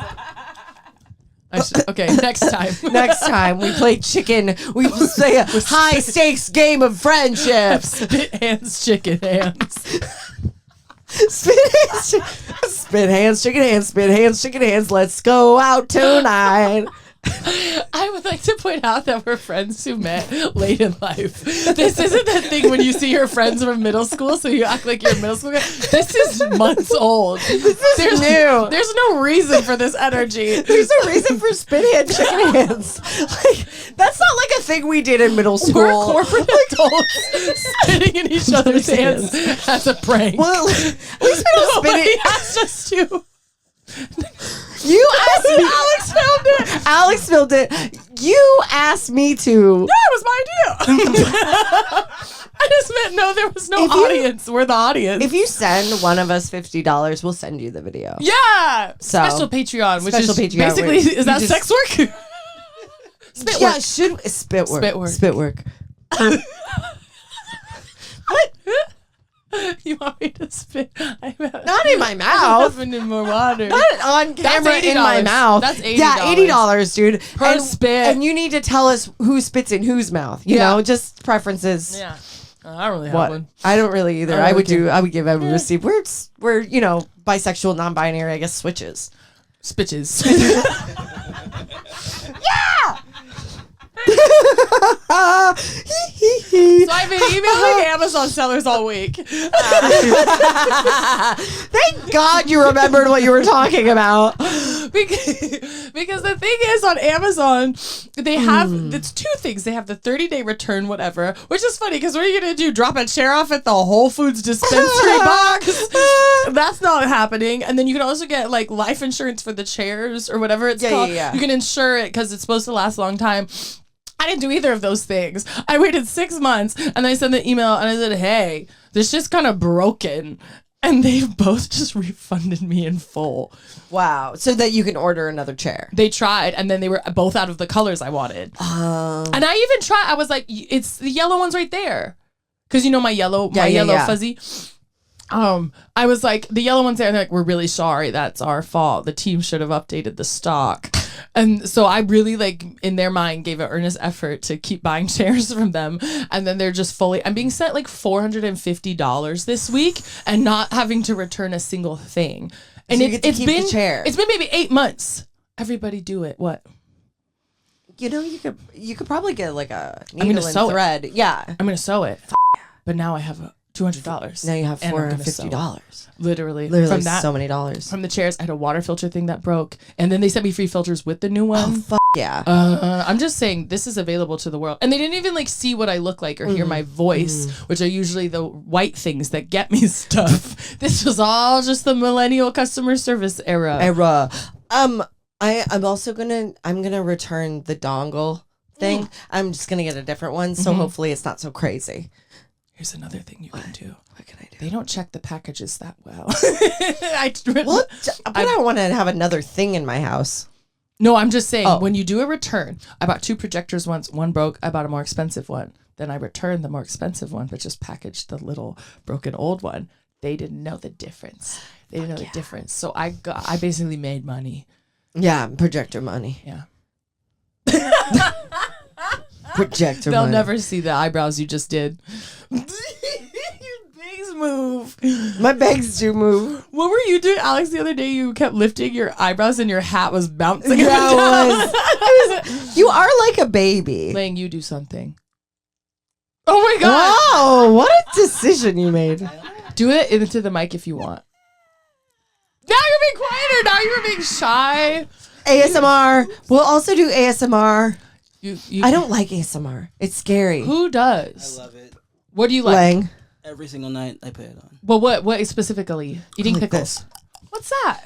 Okay, next time. Next time we play chicken, we will play a high stakes game of friendship. Spit hands, chicken hands. Spit hands, chicken hands, spit hands, chicken hands. Let's go out tonight. I would like to point out that we're friends who met late in life. This isn't that thing when you see your friends from middle school, so you act like you're a middle school guy. This is months old. There's new. There's no reason for this energy. There's no reason for spit hand, chicken hands. Like, that's not like a thing we did in middle school. We're corporate adults spitting in each other's hands as a prank. Well, at least we don't spit it. Asked us to. You asked me. Alex filmed it. Alex filmed it. You asked me to. Yeah, it was my idea. I just meant there was no audience. We're the audience. If you send one of us $50, we'll send you the video. Yeah. So, special Patreon, which special is Patreon, basically, is that sex work? Spit Yeah, work. spit work. Spit work. Spit work. What? You want me to spit? Not in my mouth. In more water. Not on camera in my mouth. That's $80. Yeah, $80, dude. Per spit. And you need to tell us who spits in whose mouth. You know, just preferences. Yeah. I don't really have one. I don't really either. I I would really give every receipt. We're bisexual, non-binary, I guess, switches. Spitches. Yeah. So I've been emailing Amazon sellers all week. Thank God you remembered what you were talking about. Because the thing is, on Amazon, they have it's two things. They have the 30-day return, whatever, which is funny because what are you gonna do? Drop a chair off at the Whole Foods dispensary box? That's not happening. And then you can also get like life insurance for the chairs or whatever it's called. Yeah. You can insure it because it's supposed to last a long time. I didn't do either of those things. I waited 6 months and I sent the email and I said, hey, this just kind of broken. And they both just refunded me in full. Wow. So that you can order another chair. They tried and then they were both out of the colors I wanted. And I even tried. I was like, it's the yellow one's right there. Because you know my yellow fuzzy. I was like, the yellow one's there. And they're like, we're really sorry. That's our fault. The team should have updated the stock. And so I really like in their mind gave an earnest effort to keep buying chairs from them. And then they're just fully, I'm being sent like $450 this week and not having to return a single thing. And So you get to keep the chair. It's been maybe 8 months. Everybody do it. What? You know, you could probably get like a gonna needle and sew it. thread. Yeah. I'm going to sew it. But now I have $200. Now you have and I'm gonna sew it. $450. Literally Literally from that, so many dollars. from the chairs. I had a water filter thing that broke. And then they sent me free filters with the new one. Oh, fuck yeah. I'm just saying this is available to the world. And they didn't even like see what I look like or hear my voice, which are usually the white things that get me stuff. This was all just the millennial customer service era. I'm also gonna return the dongle thing. I'm just gonna get a different one, so hopefully it's not so crazy. Here's another thing you can do. What can I do? They don't check the packages that well. But I don't want to have another thing in my house. No, I'm just saying when you do a return, I bought 2 projectors once. One broke. I bought a more expensive one. Then I returned the more expensive one, but just packaged the little broken old one. They didn't know the difference. They didn't know the difference. So I basically made money. Yeah, projector money. Yeah. Projector They'll money. never see the eyebrows you just did. Your bangs move. My bags do move. What were you doing, Alex, the other day? You kept lifting your eyebrows and your hat was bouncing. Yeah, it was. You are like a baby. Laying, you do something. Oh my God. Wow, what a decision you made. Do it into the mic if you want. Now you're being quieter. Now you're being shy. ASMR. We'll also do ASMR. You, I don't like ASMR. It's scary. Who does? I love it. What do you like? Lang. Every single night I put it on. Well, what specifically? Eating Like pickles. this. What's that?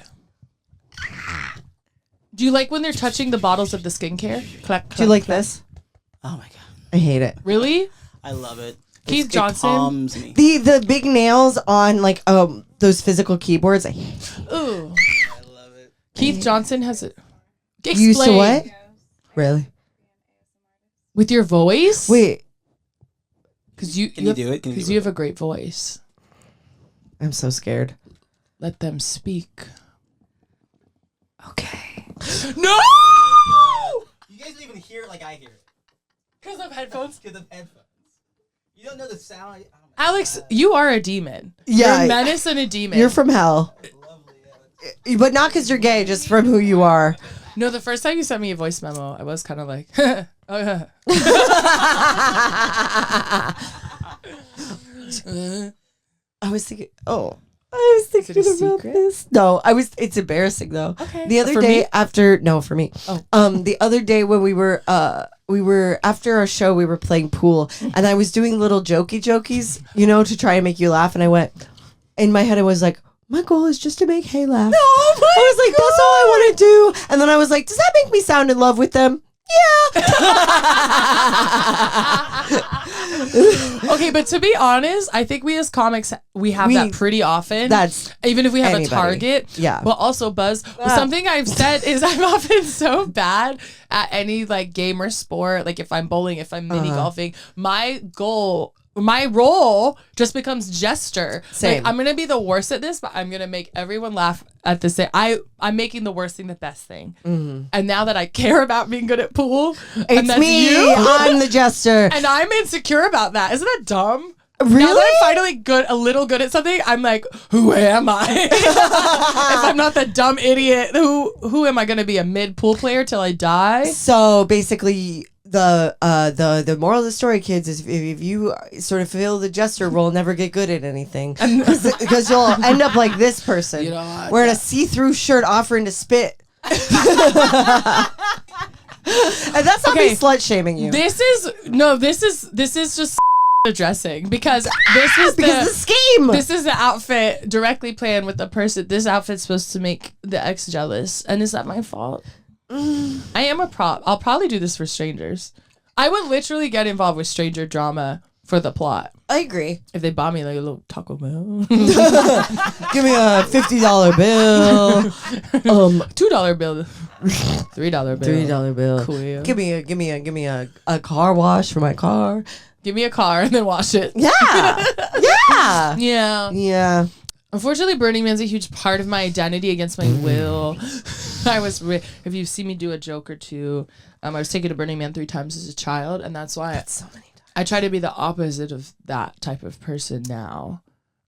Do you like when they're touching the bottles of the skincare? Clack, Do you clack, like clack. this? Oh my god, I hate it. Really? I love it. Keith It Johnson? calms me. The big nails on like those physical keyboards. I hate. Ooh. I love it. Keith Johnson has it. You used to what? Really? With your voice? Wait, Because you Can you do it? Can you Because do you it? have a great voice. I'm so scared. Let them speak. Okay. No! You guys don't even hear it like I hear it. Because of headphones. Because of headphones. You don't know the sound. Oh my Alex, you are a demon. Yeah. You're a menace and a demon. You're from hell, God, lovely. Yeah. but not because you're gay, just from who you are. No, the first time you sent me a voice memo, I was kind of like, oh yeah. I was thinking. Oh, I was thinking a about secret? this. No, it's embarrassing though. Okay. The other For day me? after for me. Oh. The other day when we were after our show, we were playing pool, and I was doing little jokies, to try and make you laugh. And I went in my head. I was like, my goal is just to make Hay laugh. No, I was like, that's all I want to do. And then I was like, does that make me sound in love with them? Yeah. Okay, but to be honest, I think we as comics, we have that pretty often. That's even if we have anybody. a target. Yeah. But also, Buzz, something I've said is I'm often so bad at any like game or sport. Like if I'm bowling, if I'm mini golfing, my role just becomes jester. Same. Like, I'm gonna be the worst at this, but I'm gonna make everyone laugh at the same. I'm making the worst thing the best thing. Mm-hmm. And now that I care about being good at pool, and it's that's me. you, I'm the jester. and I'm insecure about that. Isn't that dumb? Really? Now that I'm finally a little good at something, I'm like, who am I? If I'm not the dumb idiot, who am I gonna be? A mid pool player till I die? So basically, the moral of the story, kids, is if you sort of fill the jester role, never get good at anything because you'll end up like this person, wearing a see-through shirt, offering to spit. And that's not me slut shaming you. This is just addressing because this is because the scheme. This is the outfit directly playing with the person. This outfit's supposed to make the ex jealous, and is that my fault? I am a prop. I'll probably do this for strangers. I would literally get involved with stranger drama for the plot. I agree. If they bought me like a little Taco Bell, Give me a $50 bill. $2 bill, $3 bill, $3 bill. Cool. Give me a car wash for my car. Give me a car and then wash it. Yeah. Yeah. Yeah. Yeah. Unfortunately, Burning Man's a huge part of my identity against my will. If you see me do a joke or two, I was taken to Burning Man 3 times as a child, and that's why So many times. I try to be the opposite of that type of person now.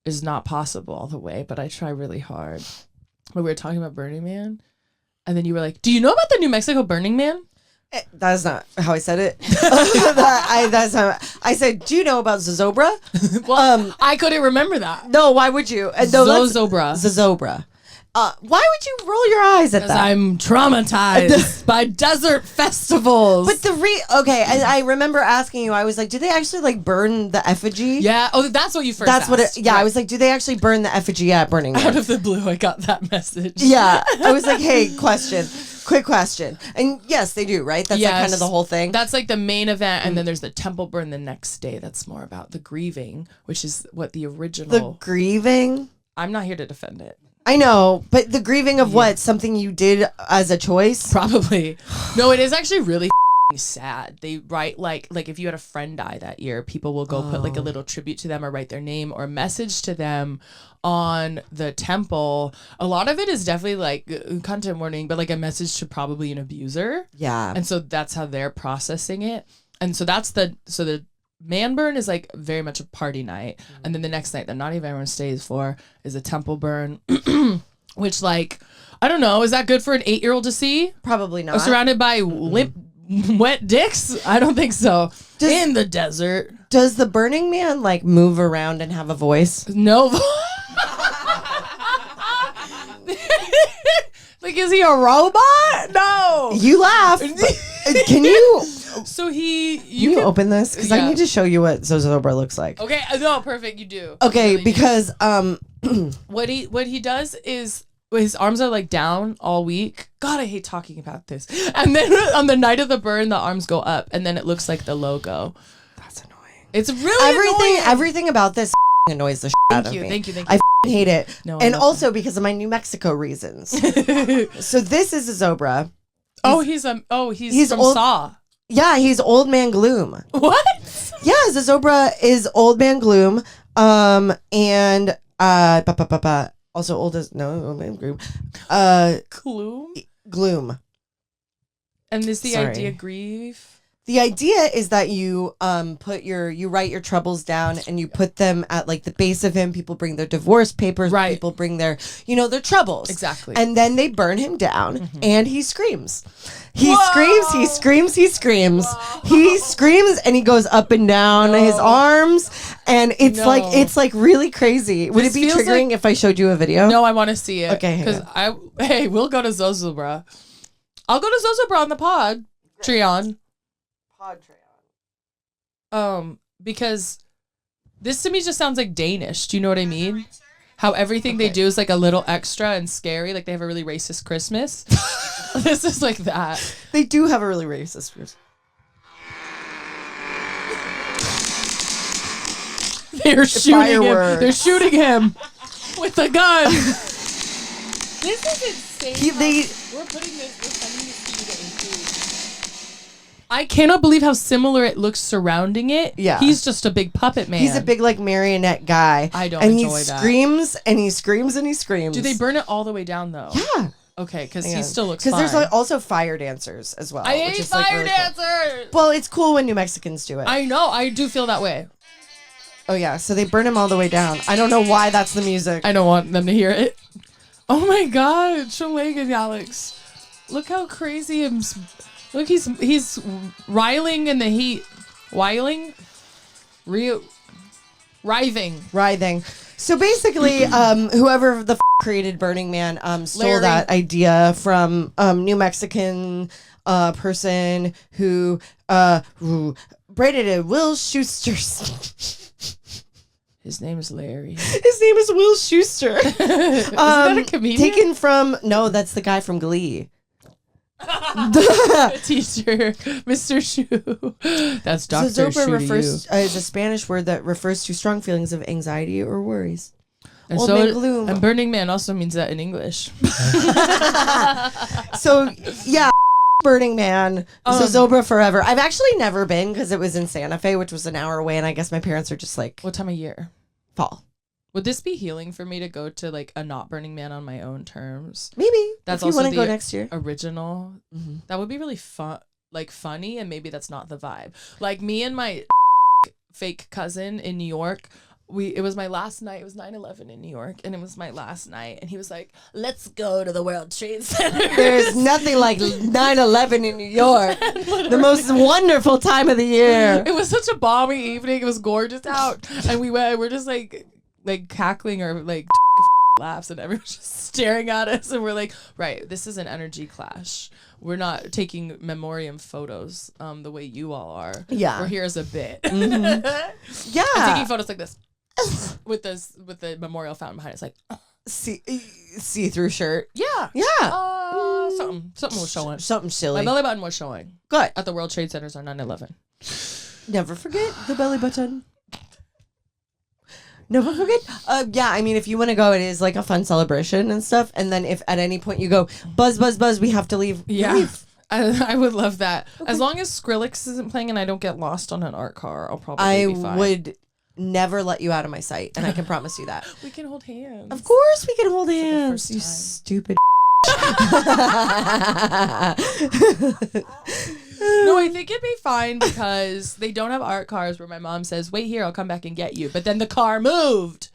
It's not possible all the way, but I try really hard. But we were talking about Burning Man, and then you were like, "Do you know about the New Mexico Burning Man?" That's not how I said it. That's not. I said, "Do you know about Zozobra?" Well, I couldn't remember that. No, why would you? Zozobra. Zozobra. Why would you roll your eyes at Because that? I'm traumatized by desert festivals. But okay, and I remember asking you. I was like, "Do they actually like burn the effigy?" yeah. Oh, that's what you first. That's what it. asked. Yeah, Right. I was like, "Do they actually burn the effigy at Burning Man?" Out of the blue, I got that message. Yeah, I was like, "Hey, quick question," and yes, they do. Right? That's like Yes. kind of the whole thing. That's like the main event, and then there's the temple burn the next day. That's more about the grieving, which is what the original. The grieving. I'm not here to defend it. I know, but the grieving of what? Something you did as a choice? Probably. No, it is actually really sad. They write like if you had a friend die that year, people will go put like a little tribute to them or write their name or message to them on the temple. A lot of it is definitely like content warning, but like a message to probably an abuser. Yeah. And so that's how they're processing it. And so that's the man burn is like very much a party night. And then the next night that not even everyone stays for is a temple burn, which like, I don't know, is that good for an 8-year-old to see? Probably not. Surrounded by wet dicks? I don't think so. In the desert. Does the Burning Man like move around and have a voice? No. Like, is he a robot? No. You laugh. Can you? So Can you open this? Because I Yeah. need to show you what Zozobra looks like. Okay, no, perfect. You do. Okay, You really do. because what he does is his arms are like down all week. God, I hate talking about this. And then on the night of the burn, the arms go up, and then it looks like the logo. that's annoying. It's really annoying. Everything about this annoys the shit out of me. Thank you. I hate it. No, I and love also because of my New Mexico reasons. So this is a Zobra. He's from old- Saw. Yeah, he's Old Man Gloom. What? Yeah, Zozobra is Old Man Gloom. And also Old Man Gloom. Gloom. And is the Sorry. idea grief? The idea is that you you write your troubles down and you put them at like the base of him. People bring their divorce papers. Right. People bring their their troubles. Exactly. And then they burn him down and he screams. He screams. He screams. He screams. He screams and he goes up and down his arms and it's like really crazy. Would This it be feels triggering if I showed you a video? No, I want to see it. Okay, hang Because we'll go to Zozobra. I'll go to Zozobra on the pod. Treon. Because this to me just sounds like Danish. Do you know what I mean? How everything they do is like a little extra and scary. Like they have a really racist Christmas. This is like that. They do have a really racist Christmas. They're shooting him. Fireworks. They're shooting him with a gun. This is insane. We're putting this. We're sending this to you to include. I cannot believe how similar it looks surrounding it. Yeah. He's just a big puppet man. He's a big like marionette guy. I don't and enjoy he that. screams and he screams and he screams. Do they burn it all the way down though? Yeah. Okay, because Hang he on. still looks fine. Because there's like, also fire dancers as well. I which hate is, like, fire really cool. dancers. Well, it's cool when New Mexicans do it. I know. I do feel that way. Oh yeah, so they burn him all the way down. I don't know why that's the music. I don't want them to hear it. Oh my God, Shalagan, Alex. Look how crazy him. Look, he's riling in the heat. Writhing. Writhing. So basically, whoever the created Burning Man stole Larry. that idea from New Mexican person who braided it. Will Schuster's. His name is Larry. His name is Will Schuster. Isn't that a comedian? Taken from that's the guy from Glee. Teacher, Mr. Shu. That's Dr. Zozobra Shu refers is a Spanish word that refers to strong feelings of anxiety or worries. and Old Man Gloom. And Burning Man also means that in English. So yeah, Burning Man, Zozobra forever. I've actually never been because it was in Santa Fe, which was an hour away, and I guess my parents are just like What time of year? fall. Would this be healing for me to go to like a not Burning Man on my own terms? Maybe. That's if you also want to the go next year. Original. Mm-hmm. That would be really fun, like funny, and maybe that's not the vibe. Like me and my fake cousin in New York. It was my last night. It was 9/11 in New York, and it was my last night. And he was like, "Let's go to the World Trade Center." There's nothing like 9/11 in New York. The most wonderful time of the year. It was such a balmy evening. It was gorgeous out, and we're just like cackling or like laughs, and everyone's just staring at us, and we're like, right, this is an energy clash. We're not taking memoriam photos the way you all are. Yeah. We're here as a bit. Mm-hmm. Yeah. I'm taking photos like this with the memorial fountain behind it. It's like see-through shirt. yeah. Something was showing. Something silly. My belly button was showing Good. at the World Trade Centers on 9/11. Never forget the belly button. Never forget. Yeah, I mean, if you want to go, it is like a fun celebration and stuff. And then if at any point you go, buzz, buzz, buzz, we have to leave. Yeah. Leave. I would love that. Okay. As long as Skrillex isn't playing and I don't get lost on an art car, I'll probably be fine. I would never let you out of my sight, and I can promise you that. We can hold hands. Of course we can hold For the hands, first you time. stupid. No, I think it'd be fine because they don't have art cars where my mom says, "Wait here, I'll come back and get you." But then the car moved.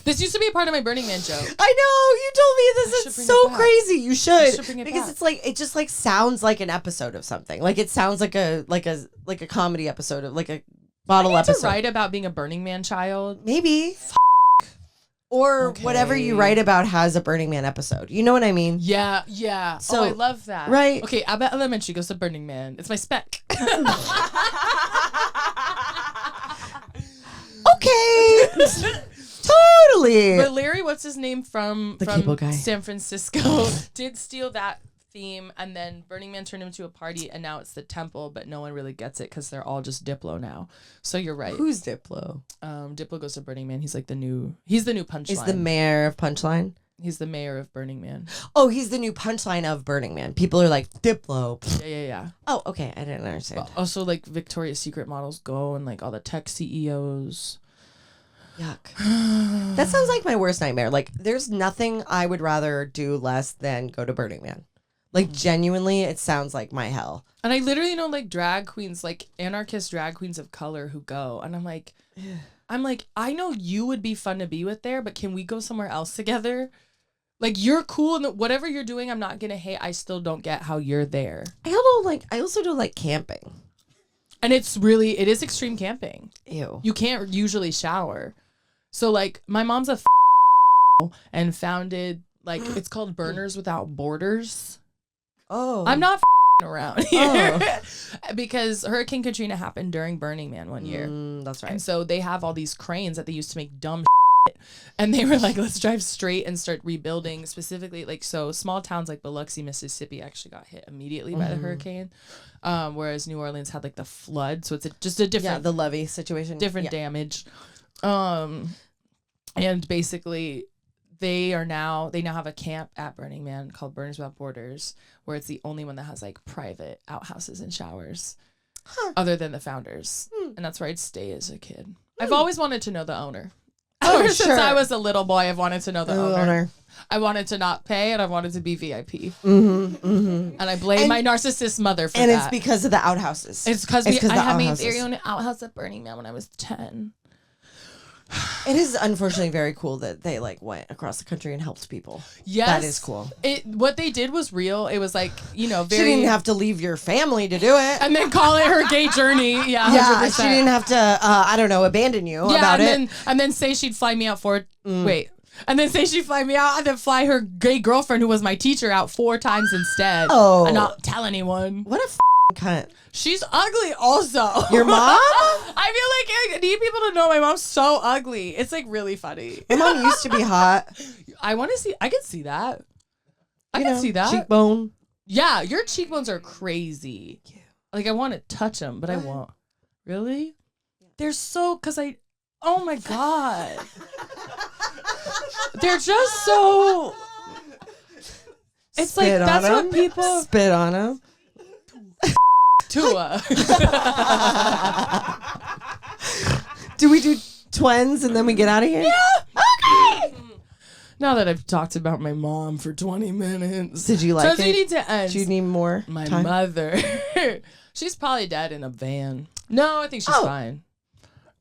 This used to be a part of my Burning Man joke. I know, you told me this. should It's bring so it back. crazy. You should bring it because back. it's like it just like sounds like an episode of something. Like it sounds like a comedy episode of like a bottle I need to episode. write about being a Burning Man child. Maybe. Or Okay. whatever you write about has a Burning Man episode. You know what I mean? Yeah. So- I love that. right. Okay, Abbott Elementary goes to Burning Man. It's my spec. Okay. Totally. But Larry, what's his name from cable guy. San Francisco, did steal that theme, and then Burning Man turned him into a party, and now it's the temple, but no one really gets it because they're all just Diplo now. So you're right. Who's Diplo? Diplo goes to Burning Man. He's like the new Punchline. He's the mayor of Punchline. He's the mayor of Burning Man. Oh, he's the new Punchline of Burning Man. People are like, Diplo. Yeah. Oh, okay. I didn't understand. But also, like, Victoria's Secret models go, and like all the tech CEOs. Yuck. That sounds like my worst nightmare. Like, there's nothing I would rather do less than go to Burning Man. Like, genuinely, it sounds like my hell. And I literally know like drag queens, like anarchist drag queens of color who go, and I'm like, I know you would be fun to be with there, but can we go somewhere else together? Like, you're cool and whatever you're doing, I'm not gonna hate. I still don't get how you're there. I also don't like camping. And it is extreme camping. Ew. You can't usually shower. So like my mom's a and founded like it's called Burners Without Borders. Oh. I'm not around here because Hurricane Katrina happened during Burning Man one year. That's right. And so they have all these cranes that they used to make dumb shit. And they were like, let's drive straight and start rebuilding specifically. Like, so small towns like Biloxi, Mississippi actually got hit immediately by the hurricane. Whereas New Orleans had like the flood. So it's just a different, the levee situation. different damage. And basically they now have a camp at Burning Man called Burners Without Borders, where it's the only one that has like private outhouses and showers other than the founders. And that's where I'd stay as a kid. I've always wanted to know the owner. Ever since I was a little boy, I've wanted to know the owner. I wanted to not pay, and I wanted to be VIP. And I blame my narcissist mother for that. And it's because of the outhouses. It's because I had my very own outhouse at Burning Man when I was 10. It is unfortunately very cool that they like went across the country and helped people. Yes, that is cool. What they did was real. It was like, She didn't have to leave your family to do it. and then call it her gay journey. Yeah, Yeah, 100%. she didn't have to, abandon you about and it. and then say she'd fly me out and then say she'd fly me out and then fly her gay girlfriend who was my teacher out 4 times instead. Oh. And not tell anyone. What a cunt. She's ugly also. Your mom? I feel like I need people to know my mom's so ugly. It's like really funny. Your mom used to be hot. I can see that. I can see that. Cheekbone. Yeah, your cheekbones are crazy. Like I want to touch them, but I won't. Really? They're so, oh my God. They're just so, it's Spit like, that's on what 'em. people, Spit on him. Tua. Do we do twins and then we get out of here? Yeah. Now that I've talked about my mom for 20 minutes. Did you like Does it? we need to end? Do you need more My time? mother. She's probably dead in a van. No, I think she's fine.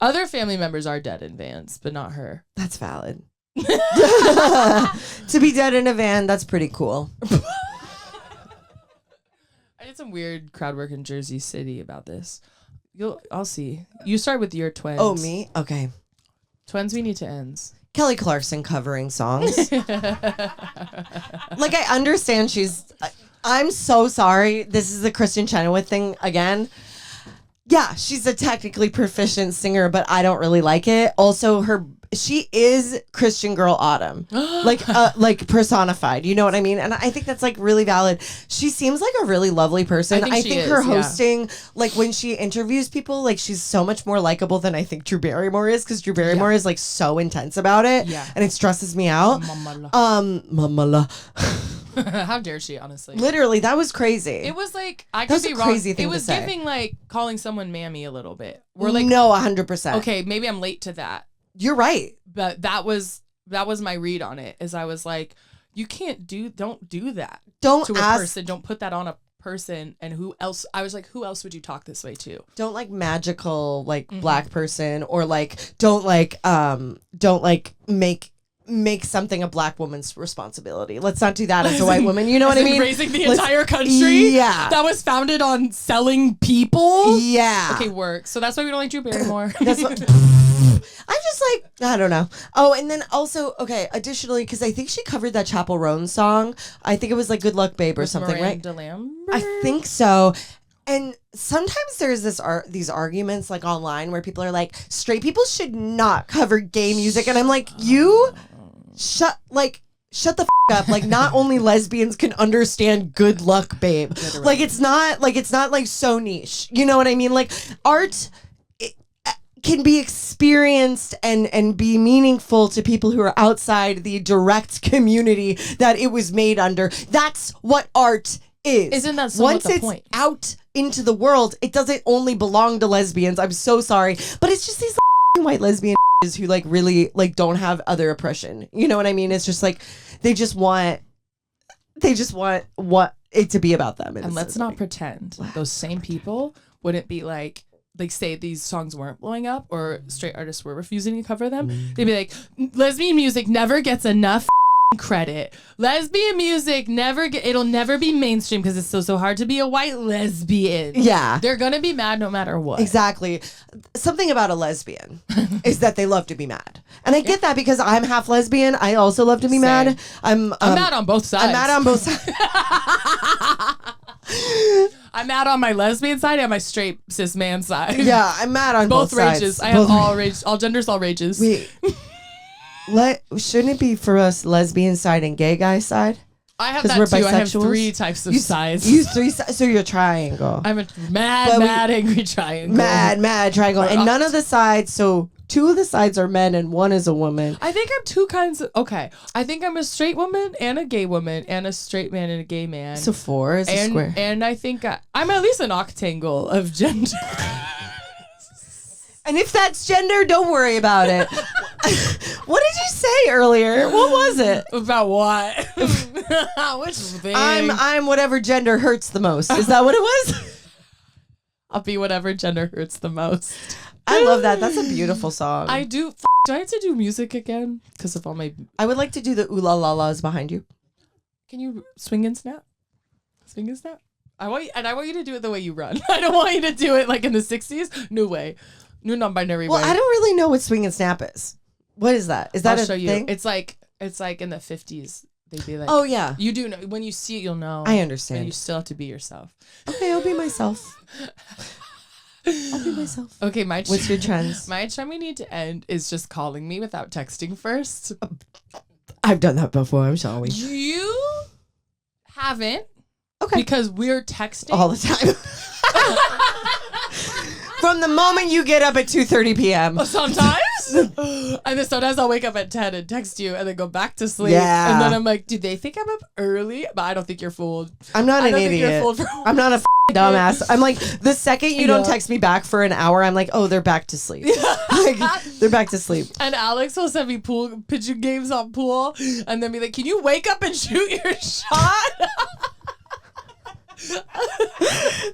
Other family members are dead in vans, but not her. That's valid. To be dead in a van, that's pretty cool. I did some weird crowd work in Jersey City about this. I'll see. You start with your twins. Oh, me? Okay. Twins, we need to end. Kelly Clarkson covering songs. Like, I understand I'm so sorry. This is the Kristen Chenoweth thing again. Yeah, she's a technically proficient singer, but I don't really like it. Also, she is Christian Girl Autumn, like personified. You know what I mean? And I think that's like really valid. She seems like a really lovely person. I think her hosting, like when she interviews people, like she's so much more likable than I think Drew Barrymore is, because Drew Barrymore is like so intense about it, and it stresses me out. Mamala. How dare she, honestly? Literally, that was crazy. It was like, I could be wrong. Crazy thing it was to say. giving like calling someone mammy a little bit. We're like, no, 100%. okay, maybe I'm late to that. You're right. But that was my read on it. Is I was like, you don't do that. Don't to ask, a person. Don't put that on a person. And who else? I was like, who else would you talk this way to? Don't like magical like black person, or like don't make something a black woman's responsibility. Let's not do that as a white woman. You know what I mean? Raising the entire country. Yeah. That was founded on selling people. Yeah. Okay, work. So that's why we don't like Drew Barrymore. That's what. I'm just like, I don't know. Oh, and then also, okay, additionally, because I think she covered that Chapel Roan song. I think it was like Good Luck Babe or something, Miranda right? Lambert? I think so. And sometimes there's these arguments like online where people are like, straight people should not cover gay music. And I'm like, shut the up. Like, not only lesbians can understand Good Luck Babe. Literally. Like it's not like so niche. You know what I mean? Like art can be experienced and be meaningful to people who are outside the direct community that it was made under. That's what art is. Isn't that somewhat once the it's point? Out into the world, it doesn't only belong to lesbians. I'm so sorry, but it's just these white lesbian who like really like don't have other oppression. You know what I mean? It's just like they just want what it to be about them. And let's not pretend those same people wouldn't be like say these songs weren't blowing up or straight artists were refusing to cover them. They'd be like, lesbian music never gets enough credit. Lesbian music it'll never be mainstream because it's so hard to be a white lesbian. Yeah. They're gonna be mad no matter what. Exactly. Something about a lesbian is that they love to be mad. And I get that because I'm half lesbian. I also love to be mad. I'm mad on both sides. I'm mad on both sides. I'm mad on my lesbian side and my straight cis man side. Yeah, I'm mad on both rages. sides. I have all rages, all genders, all rages. Wait. Shouldn't it be for us lesbian side and gay guy side? I have that too. I have 3 types of sides. You 3 sides. So you're a triangle. I'm a mad, angry triangle. Mad triangle. And none of the sides, so 2 of the sides are men and 1 is a woman. I think I'm 2 kinds of, okay. I think I'm a straight woman and a gay woman and a straight man and a gay man. So 4 is a square. And I think I'm at least an octangle of gender. And if that's gender, don't worry about it. What did you say earlier? What was it? About what? Which thing? I'm whatever gender hurts the most. Is that what it was? I'll be whatever gender hurts the most. I love that. That's a beautiful song. I do. Do I have to do music again? Because of all my. I would like to do the ooh la la la's behind you. Can you swing and snap? Swing and snap. I want you to do it the way you run. I don't want you to do it like in the 60s. No way. New non-binary way. Well, I don't really know what swing and snap is. What is that? Is that I'll a show you. thing? It's like in the 50s. They'd be like, oh yeah. You do know. When you see it, you'll know. I understand. But you still have to be yourself. Okay, I'll be myself. I'll be myself. Okay, what's your trends? My trend we need to end is just calling me without texting first. I've done that before. I'm sorry. You haven't. Okay. Because we're texting all the time. From the moment you get up at 2:30 p.m. Sometimes. And then sometimes I'll wake up at 10 and text you and then go back to sleep. Yeah. And then I'm like, do they think I'm up early? But I don't think you're fooled. I'm not an idiot. I'm not a dumbass. I'm like, the second you don't text me back for an hour, I'm like, oh, they're back to sleep. Like, they're back to sleep. And Alex will send me pitching games on pool, and then be like, "Can you wake up and shoot your shot?"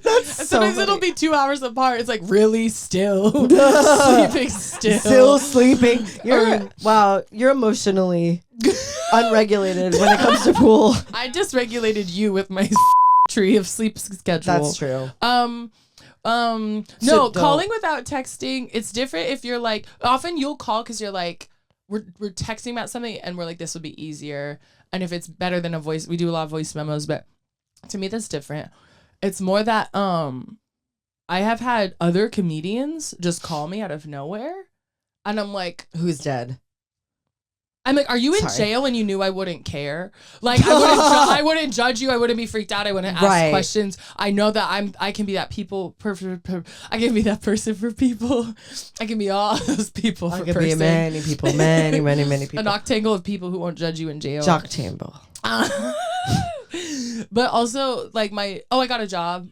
That's so Sometimes funny. it'll be 2 hours apart. It's like really still sleeping, Still sleeping. You're emotionally unregulated when it comes to pool. I dysregulated you with my tree of sleep schedule. That's true. No, So calling without texting, it's different if you're like, often you'll call because you're like, we're texting about something and we're like, this would be easier. And if it's better than a voice, we do a lot of voice memos, but to me that's different. It's more that I have had other comedians just call me out of nowhere and I'm like, who's dead? I'm like, are you in jail and you knew I wouldn't care? Like, I wouldn't judge you. I wouldn't be freaked out. I wouldn't ask questions. I know that I can be that I can be that person for people. I can be all those people for person. Be many people, many people. An octangle of people who won't judge you in jail. Jocktangle. But also, like, I got a job.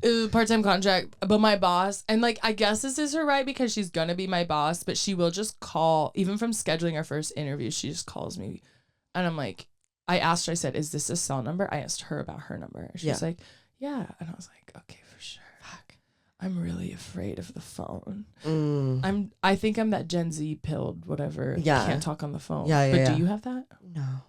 It was a part-time contract, but my boss, and like, I guess this is her right because she's gonna be my boss, but she will just call, even from scheduling our first interview, she just calls me. And I'm like, I asked her, I said, is this a cell number? I asked her about her number. She was like, yeah. And I was like, okay, for sure. Fuck. I'm really afraid of the phone. I think I'm that Gen Z pilled, whatever. Yeah. Can't talk on the phone. Yeah. But do you have that? No.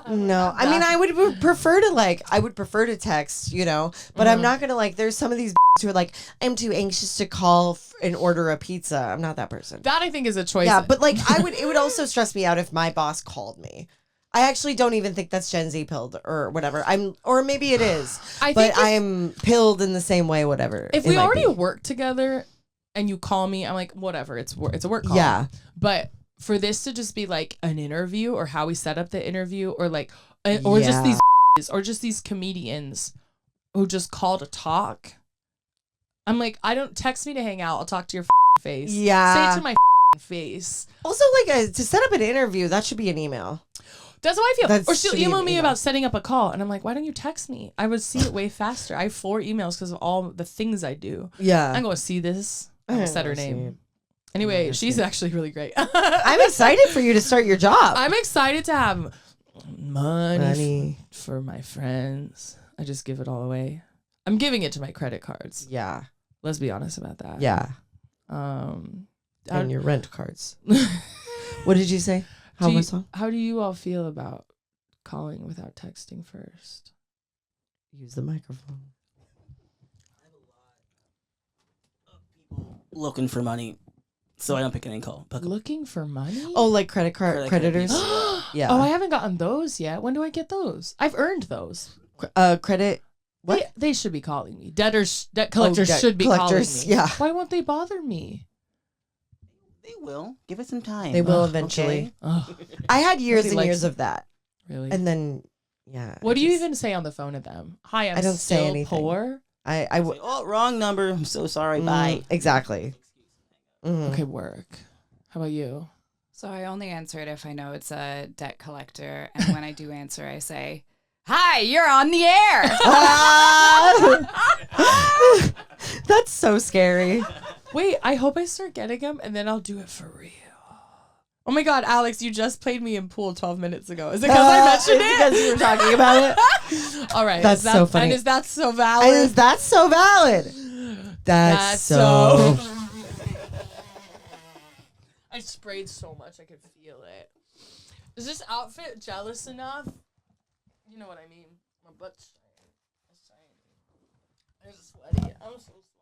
No, I mean, I would prefer to text, you know, but I'm not gonna there's some of these who are like, I'm too anxious to call and order a pizza. I'm not that person. That I think is a choice. Yeah, but like, it would also stress me out if my boss called me. I actually don't even think that's Gen Z pilled or whatever. Or maybe it is, but I'm pilled in the same way, whatever. If we already work together and you call me, I'm like, whatever, it's a work call. Yeah. But for this to just be like an interview or how we set up the interview or like, or just these or just these comedians who just call to talk. I'm like, I don't text me to hang out. I'll talk to your face. Yeah. Say it to my face. Also, like, to set up an interview, that should be an email. That's how I feel. That Or she'll should be email an me email. about setting up a call. And I'm like, why don't you text me? I would see it way faster. I have 4 emails because of all the things I do. Yeah. I'm going to see this. I'm going to set her name. Anyway, she's actually really great. I'm excited for you to start your job. I'm excited to have money. For my friends. I just give it all away. I'm giving it to my credit cards. Yeah. Let's be honest about that. Yeah. And your rent cards. What did you say? How do you all feel about calling without texting first? Use the microphone. I have a lot of people looking for money, so I don't pick any call. Looking for money? Oh, like credit card creditors? Yeah. Oh, I haven't gotten those yet. When do I get those? I've earned those. Credit. What? They should be calling me. Debt collectors should be calling me. Yeah. Why won't they bother me? They will. Give it some time. They will eventually. Okay. I had years Nobody and years likes of that. Really? And then, yeah. What do you even say on the phone to them? Hi, I'm I don't say still anything. poor. Say, oh, wrong number. I'm so sorry. Bye. Exactly. Okay, work. How about you? So I only answer it if I know it's a debt collector. And when I do answer, I say, hi, you're on the air. That's so scary. Wait, I hope I start getting them and then I'll do it for real. Oh my God, Alex, you just played me in pool 12 minutes ago. Is it because I mentioned it? Because you were talking about it. All right. That's so funny. And is that so valid? And is that so valid? That's so. I sprayed so much I could feel it. Is this outfit jealous enough? You know what I mean. My butt's shiny. It's sweaty. I'm so sweaty.